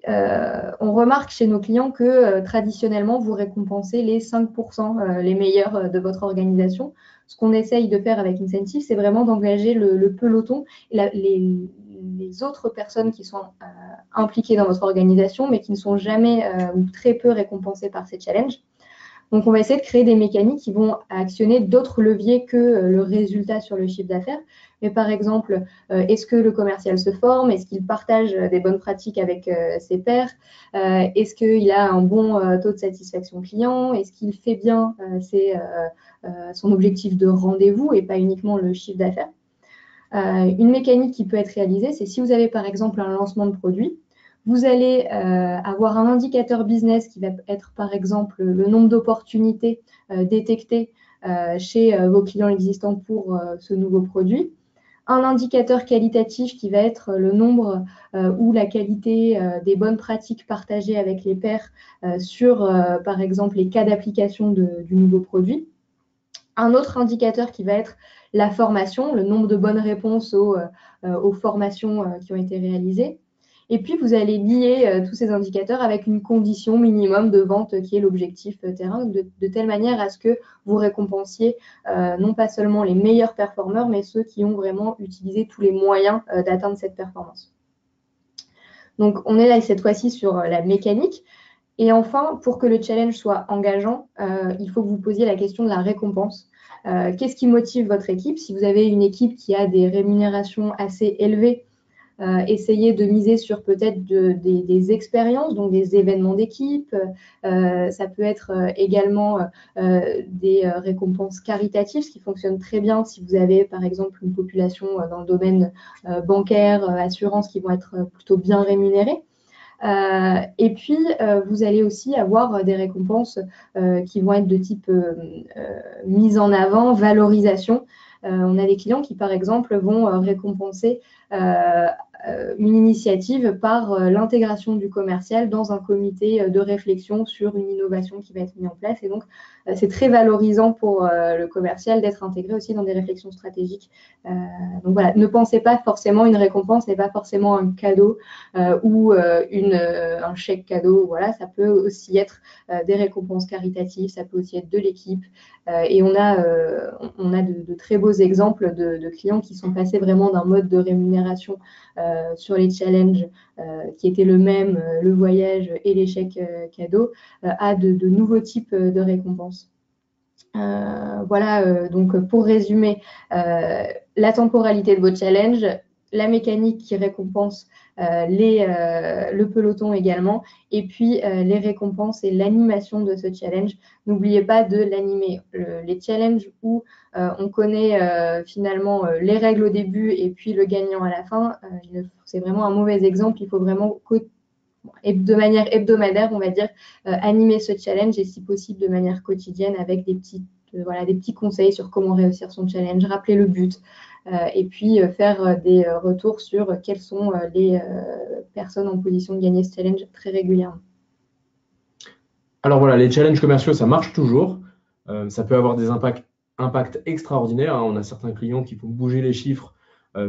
On remarque chez nos clients que traditionnellement, vous récompensez les 5% les meilleurs de votre organisation. Ce qu'on essaye de faire avec Incentive, c'est vraiment d'engager le peloton et les autres personnes qui sont impliquées dans votre organisation, mais qui ne sont jamais ou très peu récompensées par ces challenges. Donc, on va essayer de créer des mécaniques qui vont actionner d'autres leviers que le résultat sur le chiffre d'affaires. Mais par exemple, est-ce que le commercial se forme? Est-ce qu'il partage des bonnes pratiques avec ses pairs? Est-ce qu'il a un bon taux de satisfaction client? Est-ce qu'il fait bien son objectif de rendez-vous et pas uniquement le chiffre d'affaires? Une mécanique qui peut être réalisée, c'est si vous avez par exemple un lancement de produit, vous allez avoir un indicateur business qui va être par exemple le nombre d'opportunités détectées chez vos clients existants pour ce nouveau produit. Un indicateur qualitatif qui va être le nombre ou la qualité des bonnes pratiques partagées avec les pairs sur, par exemple, les cas d'application du nouveau produit. Un autre indicateur qui va être la formation, le nombre de bonnes réponses aux formations qui ont été réalisées. Et puis, vous allez lier tous ces indicateurs avec une condition minimum de vente qui est l'objectif terrain, de telle manière à ce que vous récompensiez non pas seulement les meilleurs performeurs, mais ceux qui ont vraiment utilisé tous les moyens d'atteindre cette performance. Donc, on est là cette fois-ci sur la mécanique. Et enfin, pour que le challenge soit engageant, il faut que vous posiez la question de la récompense. Qu'est-ce qui motive votre équipe? Si vous avez une équipe qui a des rémunérations assez élevées, essayez de miser sur peut-être des expériences, donc des événements d'équipe. Ça peut être également des récompenses caritatives, ce qui fonctionne très bien si vous avez par exemple une population dans le domaine bancaire, assurance, qui vont être plutôt bien rémunérées. Et puis, vous allez aussi avoir des récompenses qui vont être de type mise en avant, valorisation. On a des clients qui, par exemple, vont récompenser une initiative par l'intégration du commercial dans un comité de réflexion sur une innovation qui va être mise en place. Et donc, c'est très valorisant pour le commercial d'être intégré aussi dans des réflexions stratégiques. Donc voilà, ne pensez pas forcément une récompense n'est pas forcément un cadeau ou un chèque cadeau. Voilà, ça peut aussi être des récompenses caritatives, ça peut aussi être de l'équipe. Et on a de très beaux exemples de clients qui sont passés vraiment d'un mode de rémunération sur les challenges qui étaient le même, le voyage et les chèques cadeaux, à de nouveaux types de récompenses. Voilà, donc pour résumer, la temporalité de vos challenges, la mécanique qui récompense le peloton également, et puis les récompenses et l'animation de ce challenge. N'oubliez pas de l'animer. Les challenges où on connaît finalement les règles au début et puis le gagnant à la fin, c'est vraiment un mauvais exemple. Il faut vraiment de manière hebdomadaire, on va dire, animer ce challenge et si possible de manière quotidienne avec des petits conseils sur comment réussir son challenge, rappeler le but et puis faire des retours sur quelles sont les personnes en position de gagner ce challenge très régulièrement. Alors voilà, les challenges commerciaux, ça marche toujours. Ça peut avoir des impacts extraordinaires. On a certains clients qui font bouger les chiffres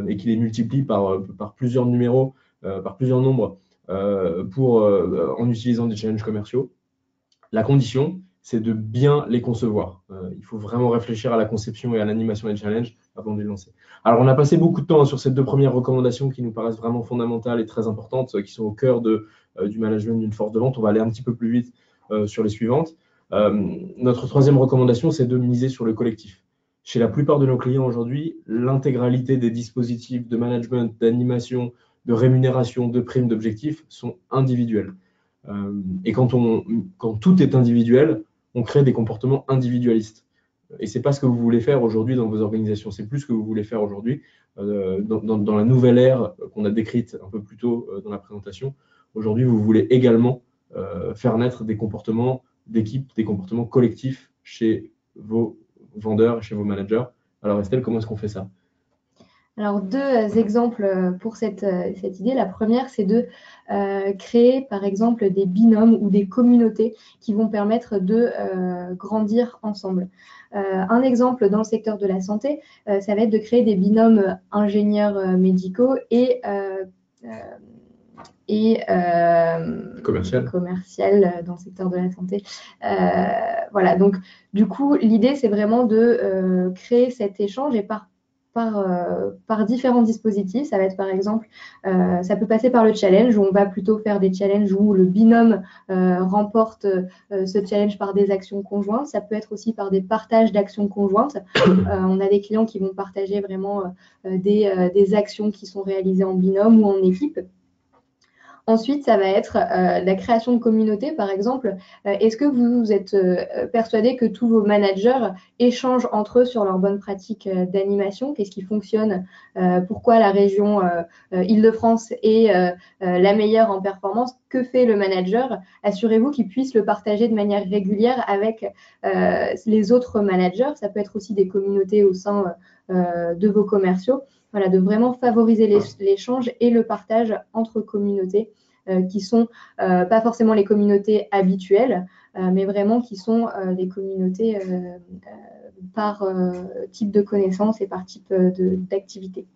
et qui les multiplient par plusieurs numéros, par plusieurs nombres en utilisant des challenges commerciaux. La condition, c'est de bien les concevoir. Il faut vraiment réfléchir à la conception et à l'animation des challenges avant de les lancer. Alors, on a passé beaucoup de temps sur ces deux premières recommandations qui nous paraissent vraiment fondamentales et très importantes, qui sont au cœur du management d'une force de vente. On va aller un petit peu plus vite sur les suivantes. Notre troisième recommandation, c'est de miser sur le collectif. Chez la plupart de nos clients aujourd'hui, l'intégralité des dispositifs de management, d'animation, de rémunération, de primes, d'objectifs sont individuels. Et quand tout est individuel, on crée des comportements individualistes. Et ce n'est pas ce que vous voulez faire aujourd'hui dans vos organisations, c'est plus ce que vous voulez faire aujourd'hui dans la nouvelle ère qu'on a décrite un peu plus tôt dans la présentation. Aujourd'hui, vous voulez également faire naître des comportements d'équipe, des comportements collectifs chez vos vendeurs et chez vos managers. Alors Estelle, comment est-ce qu'on fait ça ? Alors, deux exemples pour cette idée. La première, c'est de créer, par exemple, des binômes ou des communautés qui vont permettre de grandir ensemble. Un exemple dans le secteur de la santé, ça va être de créer des binômes ingénieurs médicaux et commercial dans le secteur de la santé. Voilà, donc du coup, l'idée, c'est vraiment de créer cet échange et par différents dispositifs. Ça va être par exemple, ça peut passer par le challenge où on va plutôt faire des challenges où le binôme remporte ce challenge par des actions conjointes. Ça peut être aussi par des partages d'actions conjointes. On a des clients qui vont partager vraiment des actions qui sont réalisées en binôme ou en équipe. Ensuite, ça va être la création de communautés, par exemple. Est-ce que vous êtes persuadé que tous vos managers échangent entre eux sur leurs bonnes pratiques d'animation? Qu'est-ce qui fonctionne? Pourquoi la région Île-de-France est la meilleure en performance? Que fait le manager? Assurez-vous qu'il puisse le partager de manière régulière avec les autres managers. Ça peut être aussi des communautés au sein de vos commerciaux. Voilà, de vraiment favoriser l'échange et le partage entre communautés qui sont pas forcément les communautés habituelles, mais vraiment qui sont les communautés par type de connaissances et par type d'activité.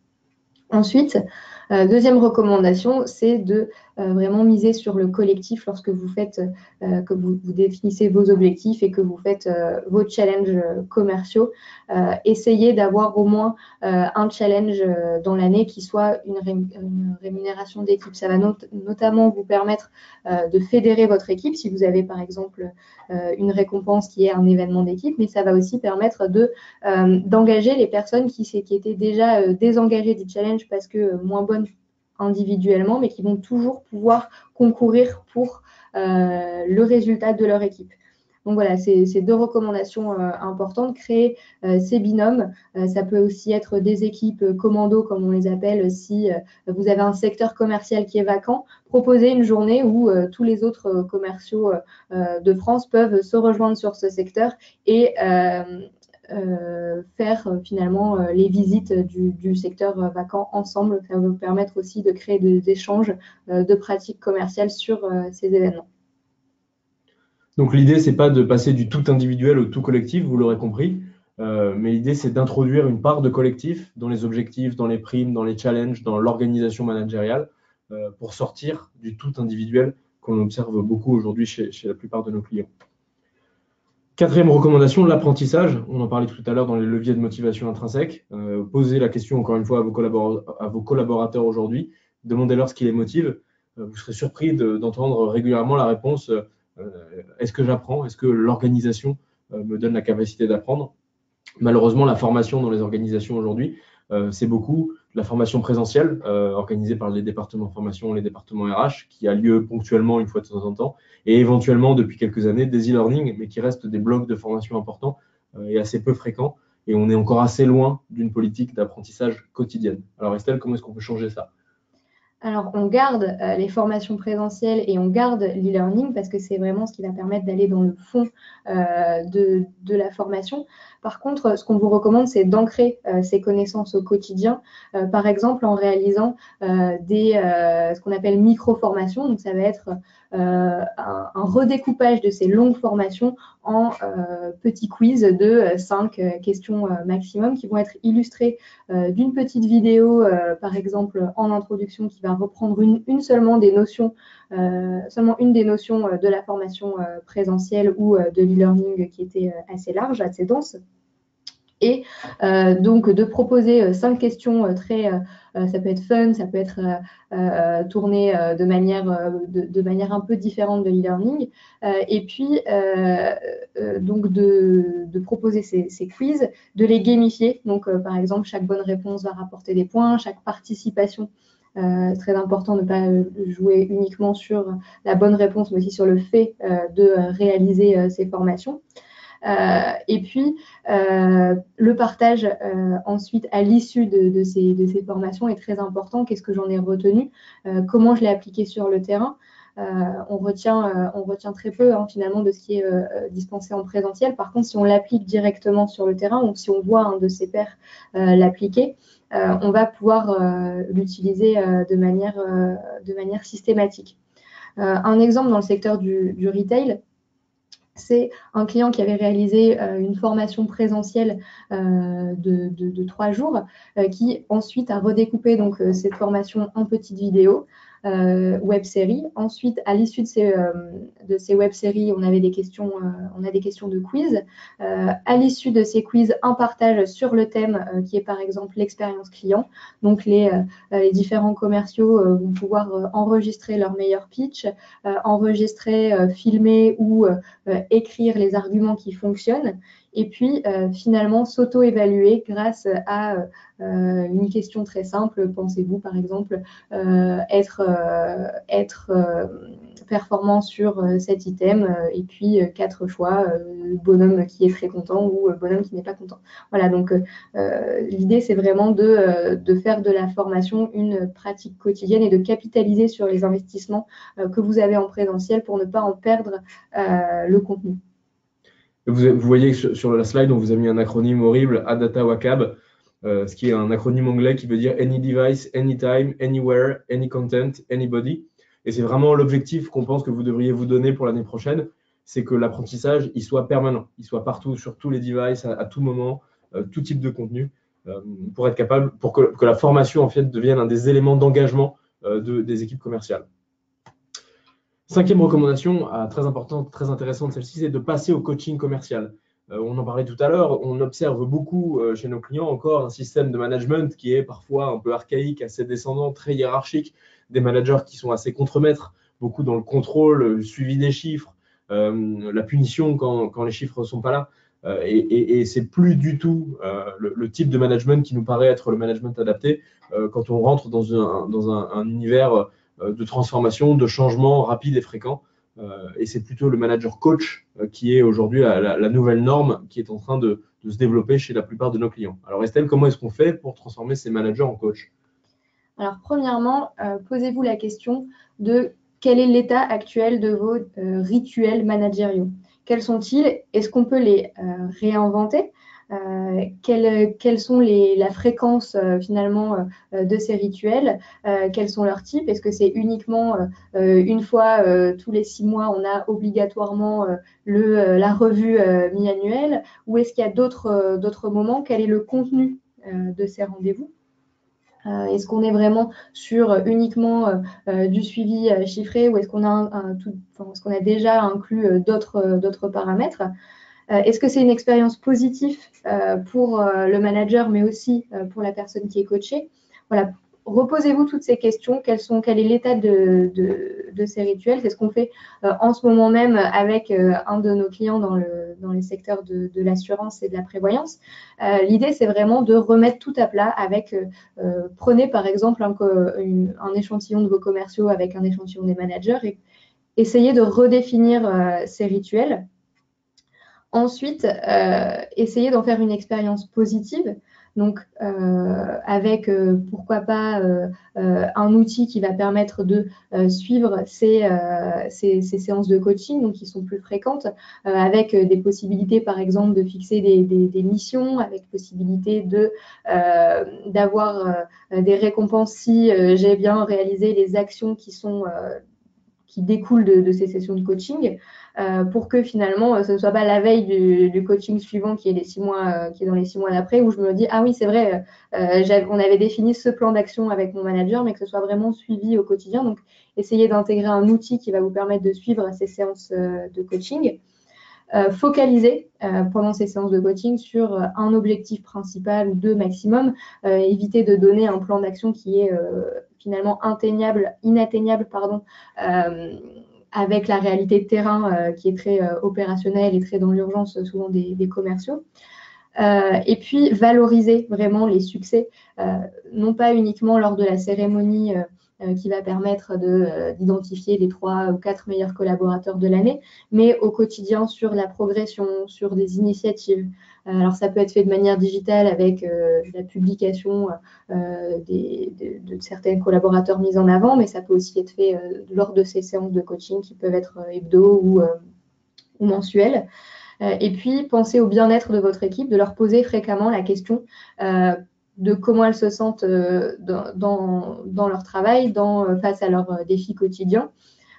Ensuite, deuxième recommandation, c'est de vraiment miser sur le collectif lorsque vous faites, que vous définissez vos objectifs et que vous faites vos challenges commerciaux. Essayez d'avoir au moins un challenge dans l'année qui soit une rémunération d'équipe. Ça va notamment vous permettre de fédérer votre équipe si vous avez par exemple une récompense qui est un événement d'équipe, mais ça va aussi permettre d'engager les personnes qui étaient déjà désengagées du challenge parce que moins bonnes individuellement, mais qui vont toujours pouvoir concourir pour le résultat de leur équipe. Donc voilà, c'est deux recommandations importantes. Créer ces binômes, ça peut aussi être des équipes commando, comme on les appelle, si vous avez un secteur commercial qui est vacant. Proposer une journée où tous les autres commerciaux de France peuvent se rejoindre sur ce secteur et faire finalement les visites du secteur vacant ensemble. Ça va vous permettre aussi de créer des échanges de pratiques commerciales sur ces événements. Donc l'idée, c'est pas de passer du tout individuel au tout collectif, vous l'aurez compris, mais l'idée, c'est d'introduire une part de collectif dans les objectifs, dans les primes, dans les challenges, dans l'organisation managériale, pour sortir du tout individuel qu'on observe beaucoup aujourd'hui chez la plupart de nos clients. Quatrième recommandation, l'apprentissage. On en parlait tout à l'heure dans les leviers de motivation intrinsèque. Posez la question encore une fois à vos collaborateurs aujourd'hui. Demandez-leur ce qui les motive. Vous serez surpris d'entendre régulièrement la réponse est-ce que j'apprends? Est-ce que l'organisation me donne la capacité d'apprendre? Malheureusement, la formation dans les organisations aujourd'hui, c'est beaucoup de la formation présentielle organisée par les départements formation, les départements RH, qui a lieu ponctuellement une fois de temps en temps, et éventuellement depuis quelques années des e-learning, mais qui restent des blocs de formation importants et assez peu fréquents. Et on est encore assez loin d'une politique d'apprentissage quotidienne. Alors Estelle, comment est-ce qu'on peut changer ça? Alors, on garde les formations présentielles et on garde l'e-learning parce que c'est vraiment ce qui va permettre d'aller dans le fond de la formation. Par contre, ce qu'on vous recommande, c'est d'ancrer ces connaissances au quotidien, par exemple en réalisant ce qu'on appelle micro-formations. Donc, ça va être un redécoupage de ces longues formations en petits quiz de 5 questions maximum qui vont être illustrées d'une petite vidéo, par exemple en introduction, qui va reprendre seulement des notions, seulement une des notions de la formation présentielle ou de l'e-learning qui était assez large, assez dense. Et donc de proposer 5 questions ça peut être fun, ça peut être tourné de manière un peu différente de l'e-learning, et puis donc de proposer ces quiz, de les gamifier. Donc par exemple, chaque bonne réponse va rapporter des points, chaque participation. C'est très important de ne pas jouer uniquement sur la bonne réponse, mais aussi sur le fait de réaliser ces formations. Et puis, le partage ensuite à l'issue de ces formations est très important. Qu'est-ce que j'en ai retenu? Comment je l'ai appliqué sur le terrain? On retient très peu finalement de ce qui est dispensé en présentiel. Par contre, si on l'applique directement sur le terrain ou si on voit un de ses pairs l'appliquer, on va pouvoir l'utiliser de manière systématique. Un exemple dans le secteur du retail, c'est un client qui avait réalisé une formation présentielle de 3 jours, qui ensuite a redécoupé donc, cette formation en petites vidéos web-séries. Ensuite, à l'issue de ces web-séries, on a des questions de quiz. À l'issue de ces quiz, un partage sur le thème qui est par exemple l'expérience client. Donc les différents commerciaux vont pouvoir enregistrer leur meilleur pitch, enregistrer, filmer ou écrire les arguments qui fonctionnent. et puis finalement s'auto-évaluer grâce à une question très simple. Pensez-vous par exemple être performant sur cet item et puis 4 choix, bonhomme qui est très content ou bonhomme qui n'est pas content. Voilà, donc l'idée c'est vraiment de faire de la formation une pratique quotidienne et de capitaliser sur les investissements que vous avez en présentiel pour ne pas en perdre le contenu. Vous voyez que sur la slide, on vous a mis un acronyme horrible, ADATA WACAB, ce qui est un acronyme anglais qui veut dire Any Device, Anytime, Anywhere, Any Content, Anybody. Et c'est vraiment l'objectif qu'on pense que vous devriez vous donner pour l'année prochaine, c'est que l'apprentissage, il soit permanent, il soit partout, sur tous les devices, à tout moment, tout type de contenu, pour être capable, pour que la formation en fait devienne un des éléments d'engagement des équipes commerciales. 5e recommandation, très importante, très intéressante, celle-ci, c'est de passer au coaching commercial. On en parlait tout à l'heure, on observe beaucoup chez nos clients encore un système de management qui est parfois un peu archaïque, assez descendant, très hiérarchique, des managers qui sont assez contremaîtres, beaucoup dans le contrôle, le suivi des chiffres, la punition quand les chiffres ne sont pas là. Et c'est plus du tout le type de management qui nous paraît être le management adapté quand on rentre dans un univers de transformation, de changement rapide et fréquent. Et c'est plutôt le manager coach qui est aujourd'hui la nouvelle norme qui est en train de se développer chez la plupart de nos clients. Alors Estelle, comment est-ce qu'on fait pour transformer ces managers en coach? Alors premièrement, posez-vous la question de quel est l'état actuel de vos rituels managériaux. Quels sont-ils? Est-ce qu'on peut les réinventer? Quelle sont la fréquence finalement de ces rituels? Quels sont leurs types? Est-ce que c'est uniquement une fois tous les 6 mois, on a obligatoirement la revue mi-annuelle? Ou est-ce qu'il y a d'autres moments? Quel est le contenu de ces rendez-vous? Est-ce qu'on est vraiment sur uniquement du suivi chiffré ou est-ce qu'on a déjà inclus d'autres paramètres? Est-ce que c'est une expérience positive pour le manager, mais aussi pour la personne qui est coachée? Voilà, reposez-vous toutes ces questions. Quel est l'état de ces rituels? C'est ce qu'on fait en ce moment même avec un de nos clients dans les secteurs de l'assurance et de la prévoyance. L'idée, c'est vraiment de remettre tout à plat avec, prenez par exemple un échantillon de vos commerciaux avec un échantillon des managers et essayez de redéfinir ces rituels. Ensuite, essayez d'en faire une expérience positive. Donc, avec pourquoi pas un outil qui va permettre de suivre ces séances de coaching, donc qui sont plus fréquentes, avec des possibilités, par exemple, de fixer des missions, avec possibilité d'avoir des récompenses si j'ai bien réalisé les actions qui découlent de ces sessions de coaching, pour que finalement ce ne soit pas la veille du coaching suivant qui est dans les 6 mois d'après, où je me dis ah oui c'est vrai, on avait défini ce plan d'action avec mon manager, mais que ce soit vraiment suivi au quotidien. Donc essayez d'intégrer un outil qui va vous permettre de suivre ces séances de coaching. Focaliser pendant ces séances de coaching sur un objectif principal ou 2 maximum. Éviter de donner un plan d'action qui est finalement inatteignable, avec la réalité de terrain qui est très opérationnelle et très dans l'urgence souvent des commerciaux. Et puis valoriser vraiment les succès, non pas uniquement lors de la cérémonie qui va permettre d'identifier les 3 ou 4 meilleurs collaborateurs de l'année, mais au quotidien sur la progression, sur des initiatives. Alors ça peut être fait de manière digitale avec la publication de certains collaborateurs mis en avant, mais ça peut aussi être fait lors de ces séances de coaching qui peuvent être hebdo ou mensuelles. Et puis, pensez au bien-être de votre équipe, de leur poser fréquemment la question de comment elles se sentent dans leur travail, face à leurs défis quotidiens.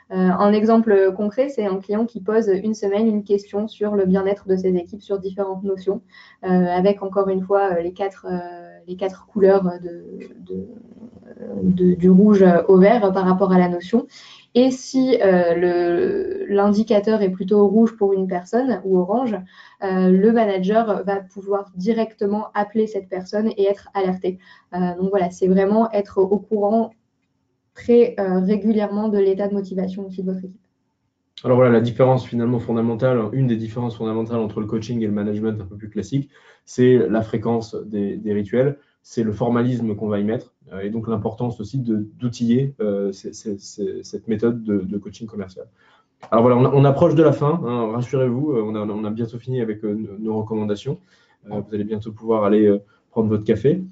Un exemple concret, c'est un client qui pose une semaine une question sur le bien-être de ses équipes sur différentes notions, avec encore une fois les quatre couleurs du rouge au vert par rapport à la notion. Et si l'indicateur est plutôt rouge pour une personne ou orange, le manager va pouvoir directement appeler cette personne et être alerté. Donc voilà, c'est vraiment être au courant très régulièrement de l'état de motivation aussi de votre équipe. Alors voilà, la différence finalement fondamentale, une des différences fondamentales entre le coaching et le management un peu plus classique, c'est la fréquence des rituels, c'est le formalisme qu'on va y mettre, et donc l'importance aussi d'outiller cette méthode de coaching commercial. Alors voilà, on approche de la fin, hein, rassurez-vous, on a bientôt fini avec nos recommandations. Vous allez bientôt pouvoir aller prendre votre café.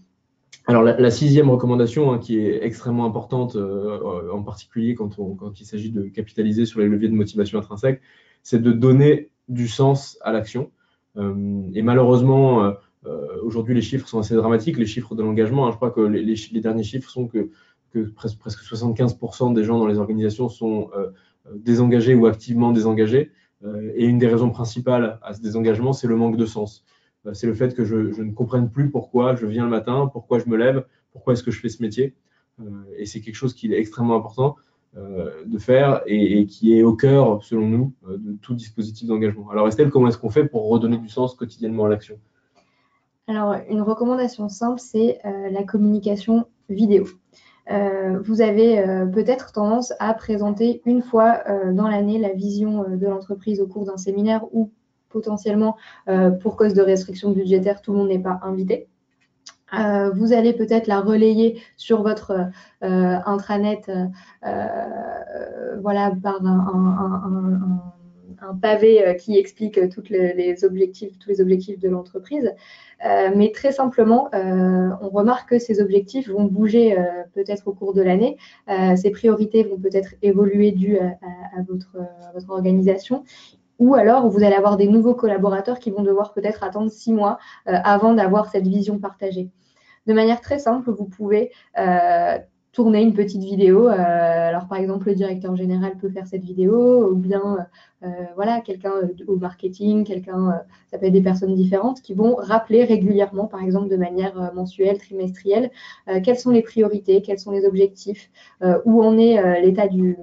Alors la sixième recommandation, hein, qui est extrêmement importante, en particulier quand il s'agit de capitaliser sur les leviers de motivation intrinsèque, c'est de donner du sens à l'action. Et malheureusement, aujourd'hui, les chiffres sont assez dramatiques, les chiffres de l'engagement, hein. Je crois que les derniers chiffres sont que presque 75% des gens dans les organisations sont désengagés ou activement désengagés. Et une des raisons principales à ce désengagement, c'est le manque de sens. C'est le fait que je ne comprenne plus pourquoi je viens le matin, pourquoi je me lève, pourquoi est-ce que je fais ce métier. Et c'est quelque chose qui est extrêmement important de faire et qui est au cœur, selon nous, de tout dispositif d'engagement. Alors Estelle, comment est-ce qu'on fait pour redonner du sens quotidiennement à l'action? Alors, une recommandation simple, c'est la communication vidéo. Vous avez peut-être tendance à présenter une fois dans l'année la vision de l'entreprise au cours d'un séminaire ou potentiellement, pour cause de restrictions budgétaires, tout le monde n'est pas invité. Vous allez peut-être la relayer sur votre intranet, voilà, par un pavé qui explique tous les objectifs de l'entreprise. Mais très simplement, on remarque que ces objectifs vont bouger peut-être au cours de l'année. Ces priorités vont peut-être évoluer dues à votre organisation. Ou alors, vous allez avoir des nouveaux collaborateurs qui vont devoir peut-être attendre 6 mois avant d'avoir cette vision partagée. De manière très simple, vous pouvez tourner une petite vidéo. Alors, par exemple, le directeur général peut faire cette vidéo, ou bien voilà, quelqu'un au marketing, ça peut être des personnes différentes qui vont rappeler régulièrement, par exemple de manière mensuelle, trimestrielle, quelles sont les priorités, quels sont les objectifs, où en est l'état du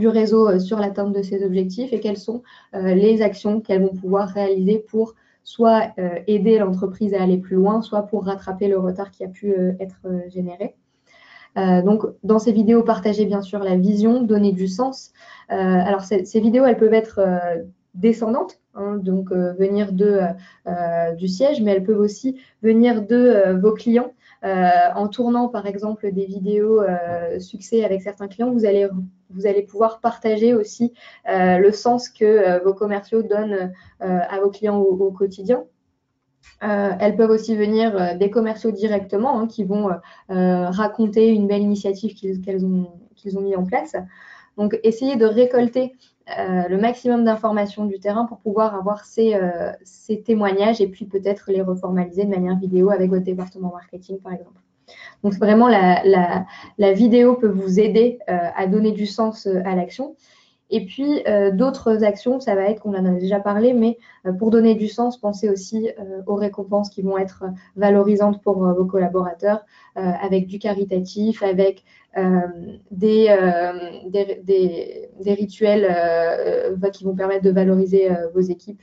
réseau sur l'atteinte de ces objectifs et quelles sont les actions qu'elles vont pouvoir réaliser pour soit aider l'entreprise à aller plus loin, soit pour rattraper le retard qui a pu être généré. Donc, dans ces vidéos, partagez bien sûr la vision, donnez du sens. Alors, ces vidéos, elles peuvent être descendantes, hein, donc venir du siège, mais elles peuvent aussi venir de vos clients. En tournant, par exemple, des vidéos succès avec certains clients, vous allez pouvoir partager aussi le sens que vos commerciaux donnent à vos clients au quotidien. Elles peuvent aussi venir des commerciaux directement, hein, qui vont raconter une belle initiative qu'ils ont mis en place. Donc, essayez de récolter le maximum d'informations du terrain pour pouvoir avoir ces témoignages et puis peut-être les reformaliser de manière vidéo avec votre département marketing, par exemple. Donc, vraiment, la vidéo peut vous aider à donner du sens à l'action. Et puis, d'autres actions, ça va être, qu'on en a déjà parlé, mais pour donner du sens, pensez aussi aux récompenses qui vont être valorisantes pour vos collaborateurs, avec du caritatif, avec des rituels qui vont permettre de valoriser vos équipes.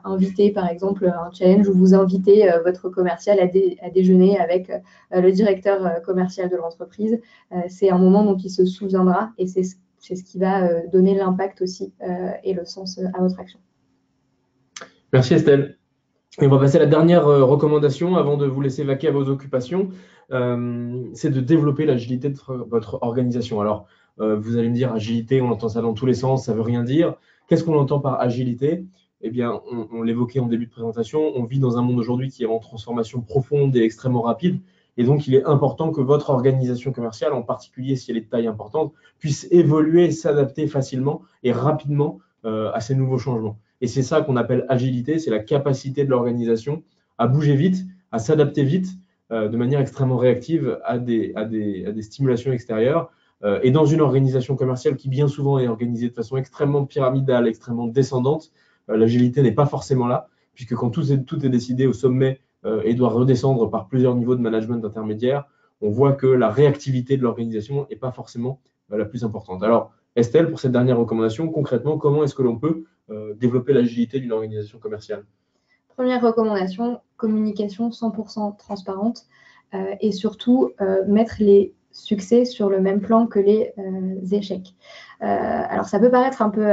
Inviter, par exemple, un challenge où vous invitez votre commercial à déjeuner avec le directeur commercial de l'entreprise. C'est un moment dont il se souviendra et c'est ce qui va donner l'impact aussi et le sens à votre action. Merci Estelle. Et on va passer à la dernière recommandation avant de vous laisser vaquer à vos occupations. C'est de développer l'agilité de votre organisation. Alors, vous allez me dire, agilité, on entend ça dans tous les sens, ça ne veut rien dire. Qu'est-ce qu'on entend par agilité? Eh bien, on l'évoquait en début de présentation, on vit dans un monde aujourd'hui qui est en transformation profonde et extrêmement rapide. Et donc, il est important que votre organisation commerciale, en particulier si elle est de taille importante, puisse évoluer et s'adapter facilement et rapidement à ces nouveaux changements. Et c'est ça qu'on appelle agilité, c'est la capacité de l'organisation à bouger vite, à s'adapter vite, de manière extrêmement réactive à des stimulations extérieures. Et dans une organisation commerciale qui bien souvent est organisée de façon extrêmement pyramidale, extrêmement descendante, l'agilité n'est pas forcément là, puisque quand tout est décidé au sommet et doit redescendre par plusieurs niveaux de management intermédiaires, on voit que la réactivité de l'organisation n'est pas forcément la plus importante. Alors, Estelle, pour cette dernière recommandation, concrètement, comment est-ce que l'on peut développer l'agilité d'une organisation commerciale? Première recommandation, communication 100% transparente et surtout mettre les succès sur le même plan que les échecs. Alors, ça peut paraître un peu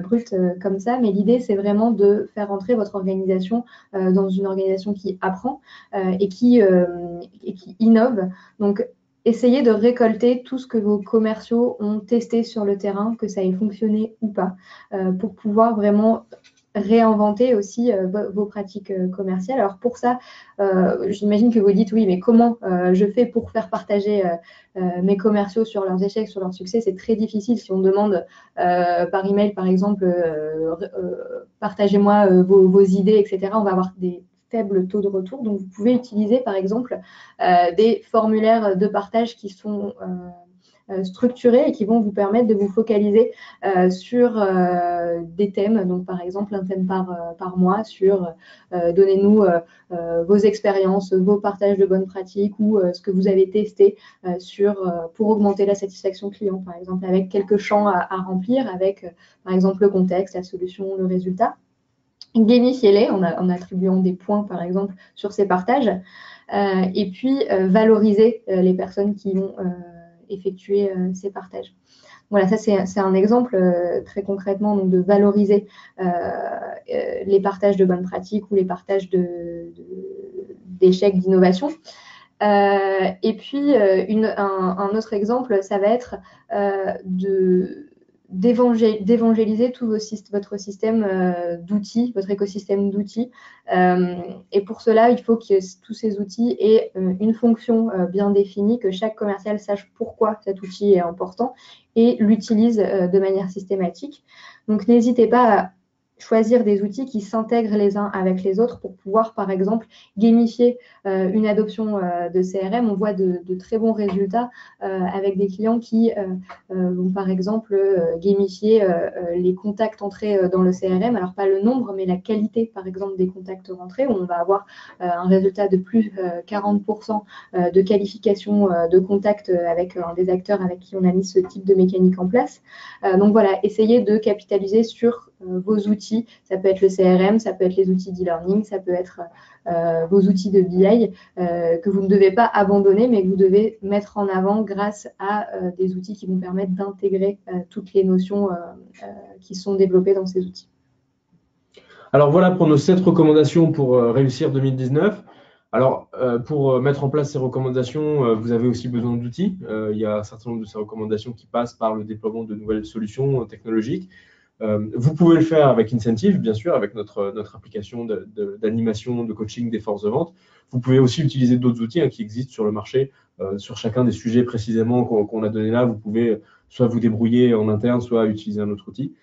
brut comme ça, mais l'idée, c'est vraiment de faire entrer votre organisation dans une organisation qui apprend et qui innove. Donc, essayez de récolter tout ce que vos commerciaux ont testé sur le terrain, que ça ait fonctionné ou pas, pour pouvoir vraiment réinventer aussi vos pratiques commerciales. Alors pour ça, j'imagine que vous dites oui, mais comment je fais pour faire partager mes commerciaux sur leurs échecs, sur leurs succès? C'est très difficile si on demande par email, par exemple, partagez-moi vos idées, etc. On va avoir des faibles taux de retour. Donc vous pouvez utiliser par exemple des formulaires de partage qui sont structurés et qui vont vous permettre de vous focaliser sur des thèmes. Donc, par exemple, un thème par mois sur donnez-nous vos expériences, vos partages de bonnes pratiques ou ce que vous avez testé pour augmenter la satisfaction client, par exemple, avec quelques champs à remplir, avec, par exemple, le contexte, la solution, le résultat. Gamifiez-les en attribuant des points, par exemple, sur ces partages. Et puis, valoriser les personnes qui ont effectuer ces partages. Voilà, ça c'est un exemple très concrètement donc, de valoriser les partages de bonnes pratiques ou les partages d'échecs d'innovation. Et puis un autre exemple, ça va être d'évangéliser tout votre système d'outils, votre écosystème d'outils. Et pour cela, il faut que tous ces outils aient une fonction bien définie, que chaque commercial sache pourquoi cet outil est important et l'utilise de manière systématique. Donc, n'hésitez pas à choisir des outils qui s'intègrent les uns avec les autres pour pouvoir, par exemple, gamifier une adoption de CRM. On voit de très bons résultats avec des clients qui vont, par exemple, gamifier les contacts entrés dans le CRM. Alors, pas le nombre, mais la qualité, par exemple, des contacts rentrés, où on va avoir un résultat de plus 40% de qualification de contacts avec des acteurs avec qui on a mis ce type de mécanique en place. Donc, voilà, essayez de capitaliser sur vos outils. Ça peut être le CRM, ça peut être les outils d'e-learning, ça peut être vos outils de BI que vous ne devez pas abandonner, mais que vous devez mettre en avant grâce à des outils qui vont permettre d'intégrer toutes les notions qui sont développées dans ces outils. Alors voilà pour nos 7 recommandations pour réussir 2019. Alors, pour mettre en place ces recommandations, vous avez aussi besoin d'outils. Il y a un certain nombre de ces recommandations qui passent par le déploiement de nouvelles solutions technologiques. Vous pouvez le faire avec Incentive, bien sûr, avec notre application d'animation, de coaching des forces de vente. Vous pouvez aussi utiliser d'autres outils qui existent sur le marché, sur chacun des sujets précisément qu'on a donné là. Vous pouvez soit vous débrouiller en interne, soit utiliser un autre outil.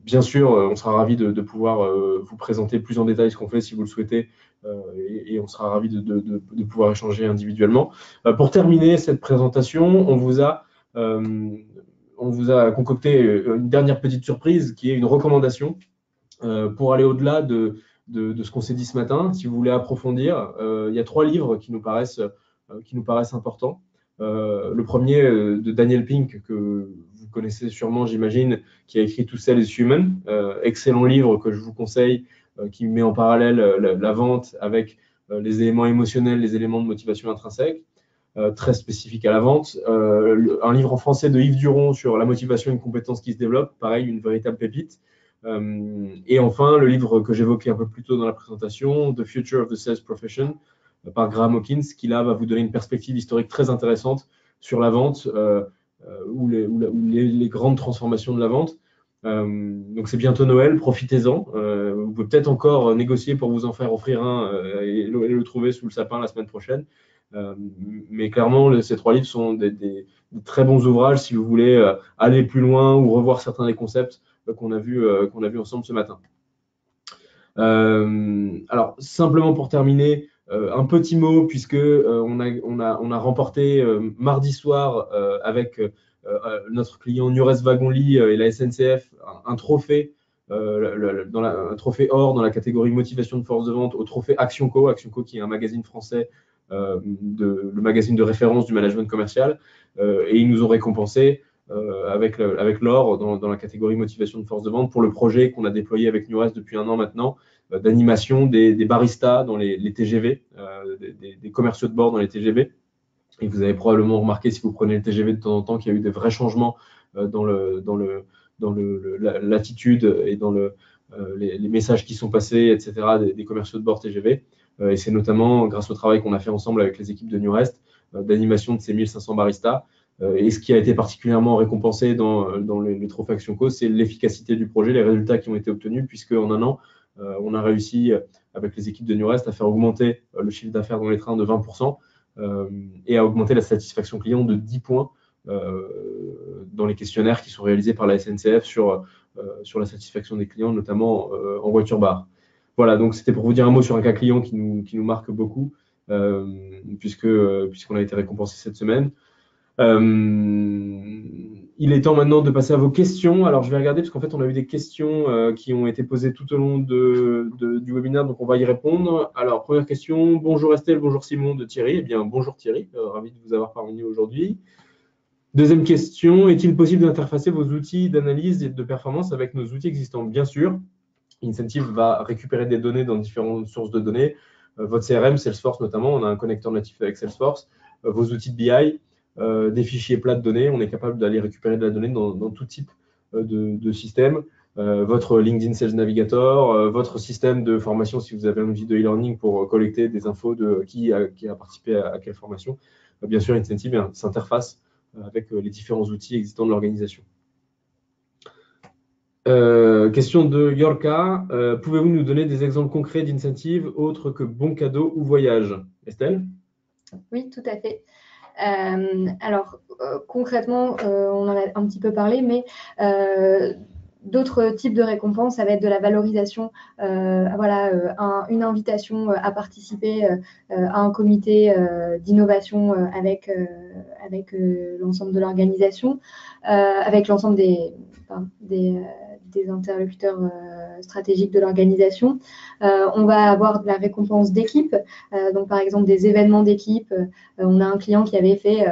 Bien sûr, on sera ravi de pouvoir vous présenter plus en détail ce qu'on fait si vous le souhaitez, et on sera ravi de pouvoir échanger individuellement. Pour terminer cette présentation, on vous a concocté une dernière petite surprise qui est une recommandation pour aller au-delà de ce qu'on s'est dit ce matin. Si vous voulez approfondir, il y a 3 livres qui nous paraissent importants. Le premier de Daniel Pink, que vous connaissez sûrement, j'imagine, qui a écrit To Sell is Human. Excellent livre que je vous conseille, qui met en parallèle la vente avec les éléments émotionnels, les éléments de motivation intrinsèque. Très spécifique à la vente. Un livre en français de Yves Duron sur la motivation, une compétence qui se développe, pareil, une véritable pépite. Et enfin, le livre que j'évoquais un peu plus tôt dans la présentation, The Future of the Sales Profession, par Graham Hawkins, qui là va vous donner une perspective historique très intéressante sur la vente ou les grandes transformations de la vente. Donc c'est bientôt Noël, profitez-en. Vous pouvez peut-être encore négocier pour vous en faire offrir un et le trouver sous le sapin la semaine prochaine. Mais clairement, ces 3 livres sont des très bons ouvrages si vous voulez aller plus loin ou revoir certains des concepts qu'on a vus ensemble ce matin. Alors, simplement pour terminer, un petit mot, puisque on a remporté mardi soir avec notre client Nures Wagon-Lit et la SNCF un trophée, un trophée or dans la catégorie motivation de force de vente au trophée Action Co, qui est un magazine français, le magazine de référence du management commercial, et ils nous ont récompensé avec l'or dans la catégorie motivation de force de vente pour le projet qu'on a déployé avec Nures depuis 1 an maintenant, d'animation des baristas dans les TGV, des commerciaux de bord dans les TGV. Et vous avez probablement remarqué, si vous prenez le TGV de temps en temps, qu'il y a eu des vrais changements dans l'attitude et dans les messages qui sont passés, etc., des commerciaux de bord TGV. Et c'est notamment grâce au travail qu'on a fait ensemble avec les équipes de New Rest, d'animation de ces 1500 baristas. Et ce qui a été particulièrement récompensé dans les trophées Action Cause, c'est l'efficacité du projet, les résultats qui ont été obtenus, puisque en un an, on a réussi, avec les équipes de New Rest, à faire augmenter le chiffre d'affaires dans les trains de 20%. Et à augmenter la satisfaction client de 10 points dans les questionnaires qui sont réalisés par la SNCF sur la satisfaction des clients, notamment en voiture-bar. Voilà, donc c'était pour vous dire un mot sur un cas client qui nous marque beaucoup, puisqu'on a été récompensé cette semaine. Il est temps maintenant de passer à vos questions. Alors, je vais regarder parce qu'en fait, on a eu des questions qui ont été posées tout au long du webinaire, donc on va y répondre. Alors, première question, bonjour Estelle, bonjour Simon de Thierry. Eh bien, bonjour Thierry, ravi de vous avoir parmi nous aujourd'hui. Deuxième question, est-il possible d'interfacer vos outils d'analyse et de performance avec nos outils existants? Bien sûr, Incentive va récupérer des données dans différentes sources de données. Votre CRM, Salesforce notamment, on a un connecteur natif avec Salesforce. Vos outils de BI, des fichiers plats de données, on est capable d'aller récupérer de la donnée dans tout type de système. Votre LinkedIn Sales Navigator, votre système de formation, si vous avez un outil de e-learning pour collecter des infos de qui a participé à quelle formation. Bien sûr, Incentive s'interface avec les différents outils existants de l'organisation. Question de Yorka. Pouvez-vous nous donner des exemples concrets d'incentives autres que bons cadeaux ou voyages? Estelle? Oui, tout à fait. Alors, concrètement, on en a un petit peu parlé, mais d'autres types de récompenses, ça va être de la valorisation, une invitation à participer à un comité d'innovation avec l'ensemble de l'organisation, avec l'ensemble des interlocuteurs stratégiques de l'organisation. On va avoir de la récompense d'équipe, donc par exemple des événements d'équipe. On a un client qui avait fait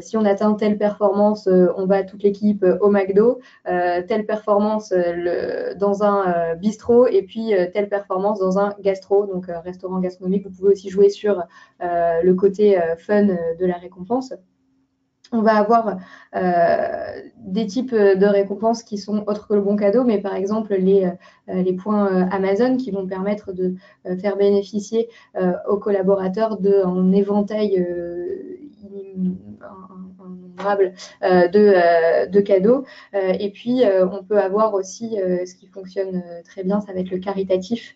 si on atteint telle performance, on va toute l'équipe au McDo, telle performance dans un bistrot et puis telle performance dans un gastro, donc restaurant gastronomique. Vous pouvez aussi jouer sur le côté fun de la récompense. On va avoir des types de récompenses qui sont autres que le bon cadeau, mais par exemple les points Amazon qui vont permettre de faire bénéficier aux collaborateurs d'un éventail innombrable de cadeaux. Et puis, on peut avoir aussi ce qui fonctionne très bien, ça va être le caritatif.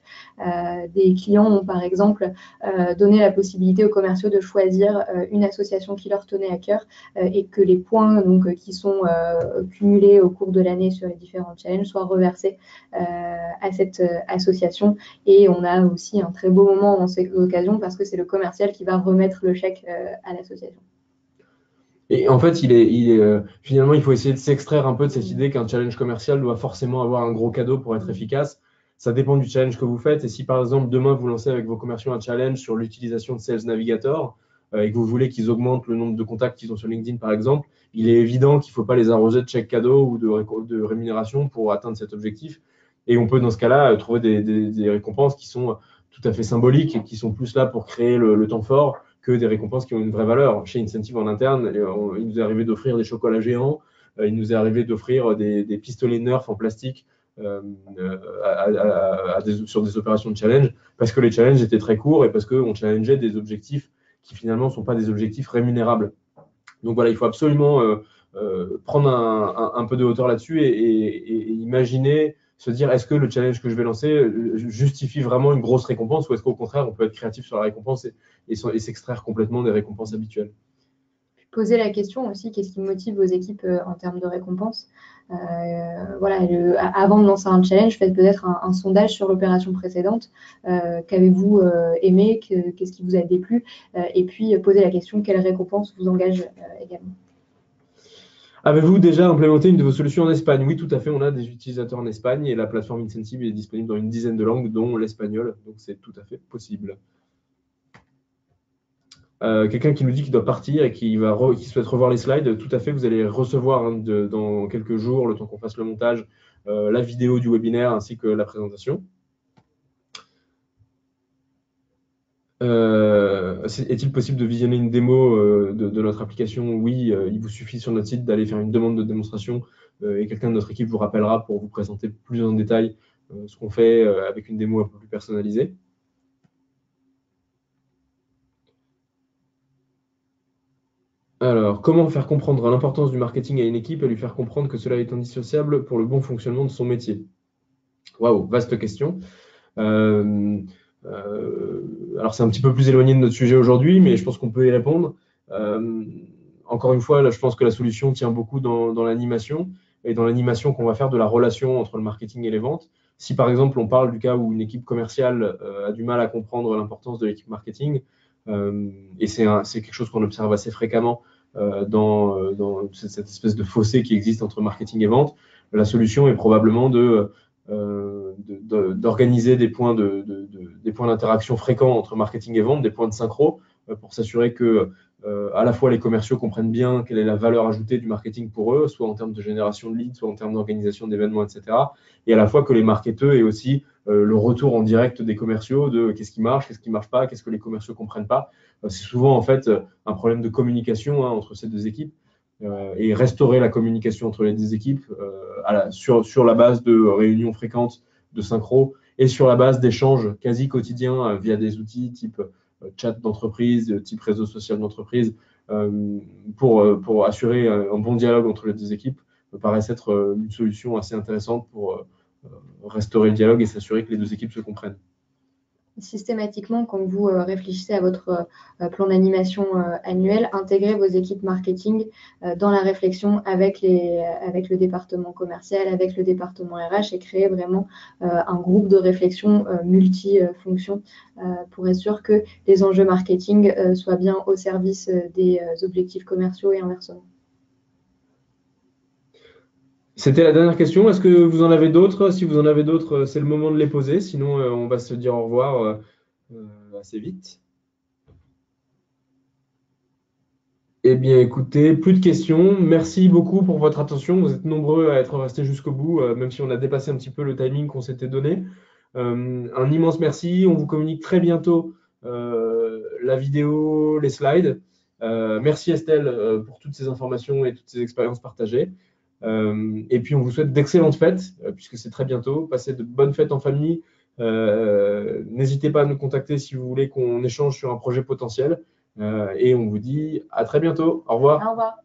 Des clients ont par exemple donné la possibilité aux commerciaux de choisir une association qui leur tenait à cœur et que les points donc, qui sont cumulés au cours de l'année sur les différents challenges soient reversés à cette association. Et on a aussi un très beau moment en cette occasion parce que c'est le commercial qui va remettre le chèque à l'association. Et en fait, finalement, il faut essayer de s'extraire un peu de cette idée qu'un challenge commercial doit forcément avoir un gros cadeau pour être efficace. Ça dépend du challenge que vous faites. Et si par exemple, demain, vous lancez avec vos commerciaux un challenge sur l'utilisation de Sales Navigator et que vous voulez qu'ils augmentent le nombre de contacts qu'ils ont sur LinkedIn, par exemple, il est évident qu'il ne faut pas les arroser de chèques cadeaux ou de rémunération pour atteindre cet objectif. Et on peut, dans ce cas-là, trouver des récompenses qui sont tout à fait symboliques et qui sont plus là pour créer le temps fort que des récompenses qui ont une vraie valeur. Chez Incentive en interne, il nous est arrivé d'offrir des chocolats géants, il nous est arrivé d'offrir des pistolets Nerf en plastique sur des opérations de challenge, parce que les challenges étaient très courts et parce qu'on challengeait des objectifs qui finalement ne sont pas des objectifs rémunérables. Donc voilà, il faut absolument prendre un peu de hauteur là-dessus et imaginer, se dire, est-ce que le challenge que je vais lancer justifie vraiment une grosse récompense ou est-ce qu'au contraire, on peut être créatif sur la récompense et s'extraire complètement des récompenses habituelles. Poser la question aussi, qu'est-ce qui motive vos équipes en termes de récompenses. Avant de lancer un challenge, faites peut-être un sondage sur l'opération précédente. Qu'avez-vous aimé, qu'est-ce qui vous a déplu, et puis posez la question, quelle récompense vous engage également. Avez-vous déjà implémenté une de vos solutions en Espagne? Oui, tout à fait. On a des utilisateurs en Espagne et la plateforme Incentive est disponible dans une dizaine de langues, dont l'espagnol. Donc, c'est tout à fait possible. Quelqu'un qui nous dit qu'il doit partir et qui souhaite revoir les slides, tout à fait. Vous allez recevoir dans quelques jours, le temps qu'on fasse le montage, la vidéo du webinaire ainsi que la présentation. Est-il possible de visionner une démo de notre application? Oui, il vous suffit sur notre site d'aller faire une demande de démonstration et quelqu'un de notre équipe vous rappellera pour vous présenter plus en détail ce qu'on fait avec une démo un peu plus personnalisée. Alors, comment faire comprendre l'importance du marketing à une équipe et lui faire comprendre que cela est indissociable pour le bon fonctionnement de son métier? Waouh, vaste question. Euh, alors, c'est un petit peu plus éloigné de notre sujet aujourd'hui, mais je pense qu'on peut y répondre. Encore une fois, là, je pense que la solution tient beaucoup dans l'animation et dans l'animation qu'on va faire de la relation entre le marketing et les ventes. Si par exemple on parle du cas où une équipe commerciale a du mal à comprendre l'importance de l'équipe marketing, et c'est quelque chose qu'on observe assez fréquemment dans cette espèce de fossé qui existe entre marketing et vente, la solution est probablement d'organiser des points d'interaction fréquents entre marketing et vente, des points de synchro, pour s'assurer que à la fois les commerciaux comprennent bien quelle est la valeur ajoutée du marketing pour eux, soit en termes de génération de leads, soit en termes d'organisation d'événements, etc. Et à la fois que les marketeurs aient aussi le retour en direct des commerciaux de qu'est-ce qui marche pas, qu'est-ce que les commerciaux comprennent pas. C'est souvent en fait un problème de communication entre ces deux équipes. Et restaurer la communication entre les deux équipes sur la base de réunions fréquentes de synchro et sur la base d'échanges quasi quotidiens via des outils type chat d'entreprise, type réseau social d'entreprise, pour assurer un bon dialogue entre les deux équipes, me paraissent être une solution assez intéressante pour restaurer le dialogue et s'assurer que les deux équipes se comprennent. Systématiquement, quand vous réfléchissez à votre plan d'animation annuel, intégrez vos équipes marketing dans la réflexion avec le département commercial, avec le département RH et créer vraiment un groupe de réflexion multifonction pour être sûr que les enjeux marketing soient bien au service des objectifs commerciaux et inversement. C'était la dernière question. Est-ce que vous en avez d'autres? Si vous en avez d'autres, c'est le moment de les poser. Sinon, on va se dire au revoir assez vite. Eh bien, écoutez, plus de questions. Merci beaucoup pour votre attention. Vous êtes nombreux à être restés jusqu'au bout, même si on a dépassé un petit peu le timing qu'on s'était donné. Un immense merci. On vous communique très bientôt la vidéo, les slides. Merci Estelle pour toutes ces informations et toutes ces expériences partagées. Et puis, on vous souhaite d'excellentes fêtes, puisque c'est très bientôt. Passez de bonnes fêtes en famille. N'hésitez pas à nous contacter si vous voulez qu'on échange sur un projet potentiel. Et on vous dit à très bientôt. Au revoir. Au revoir.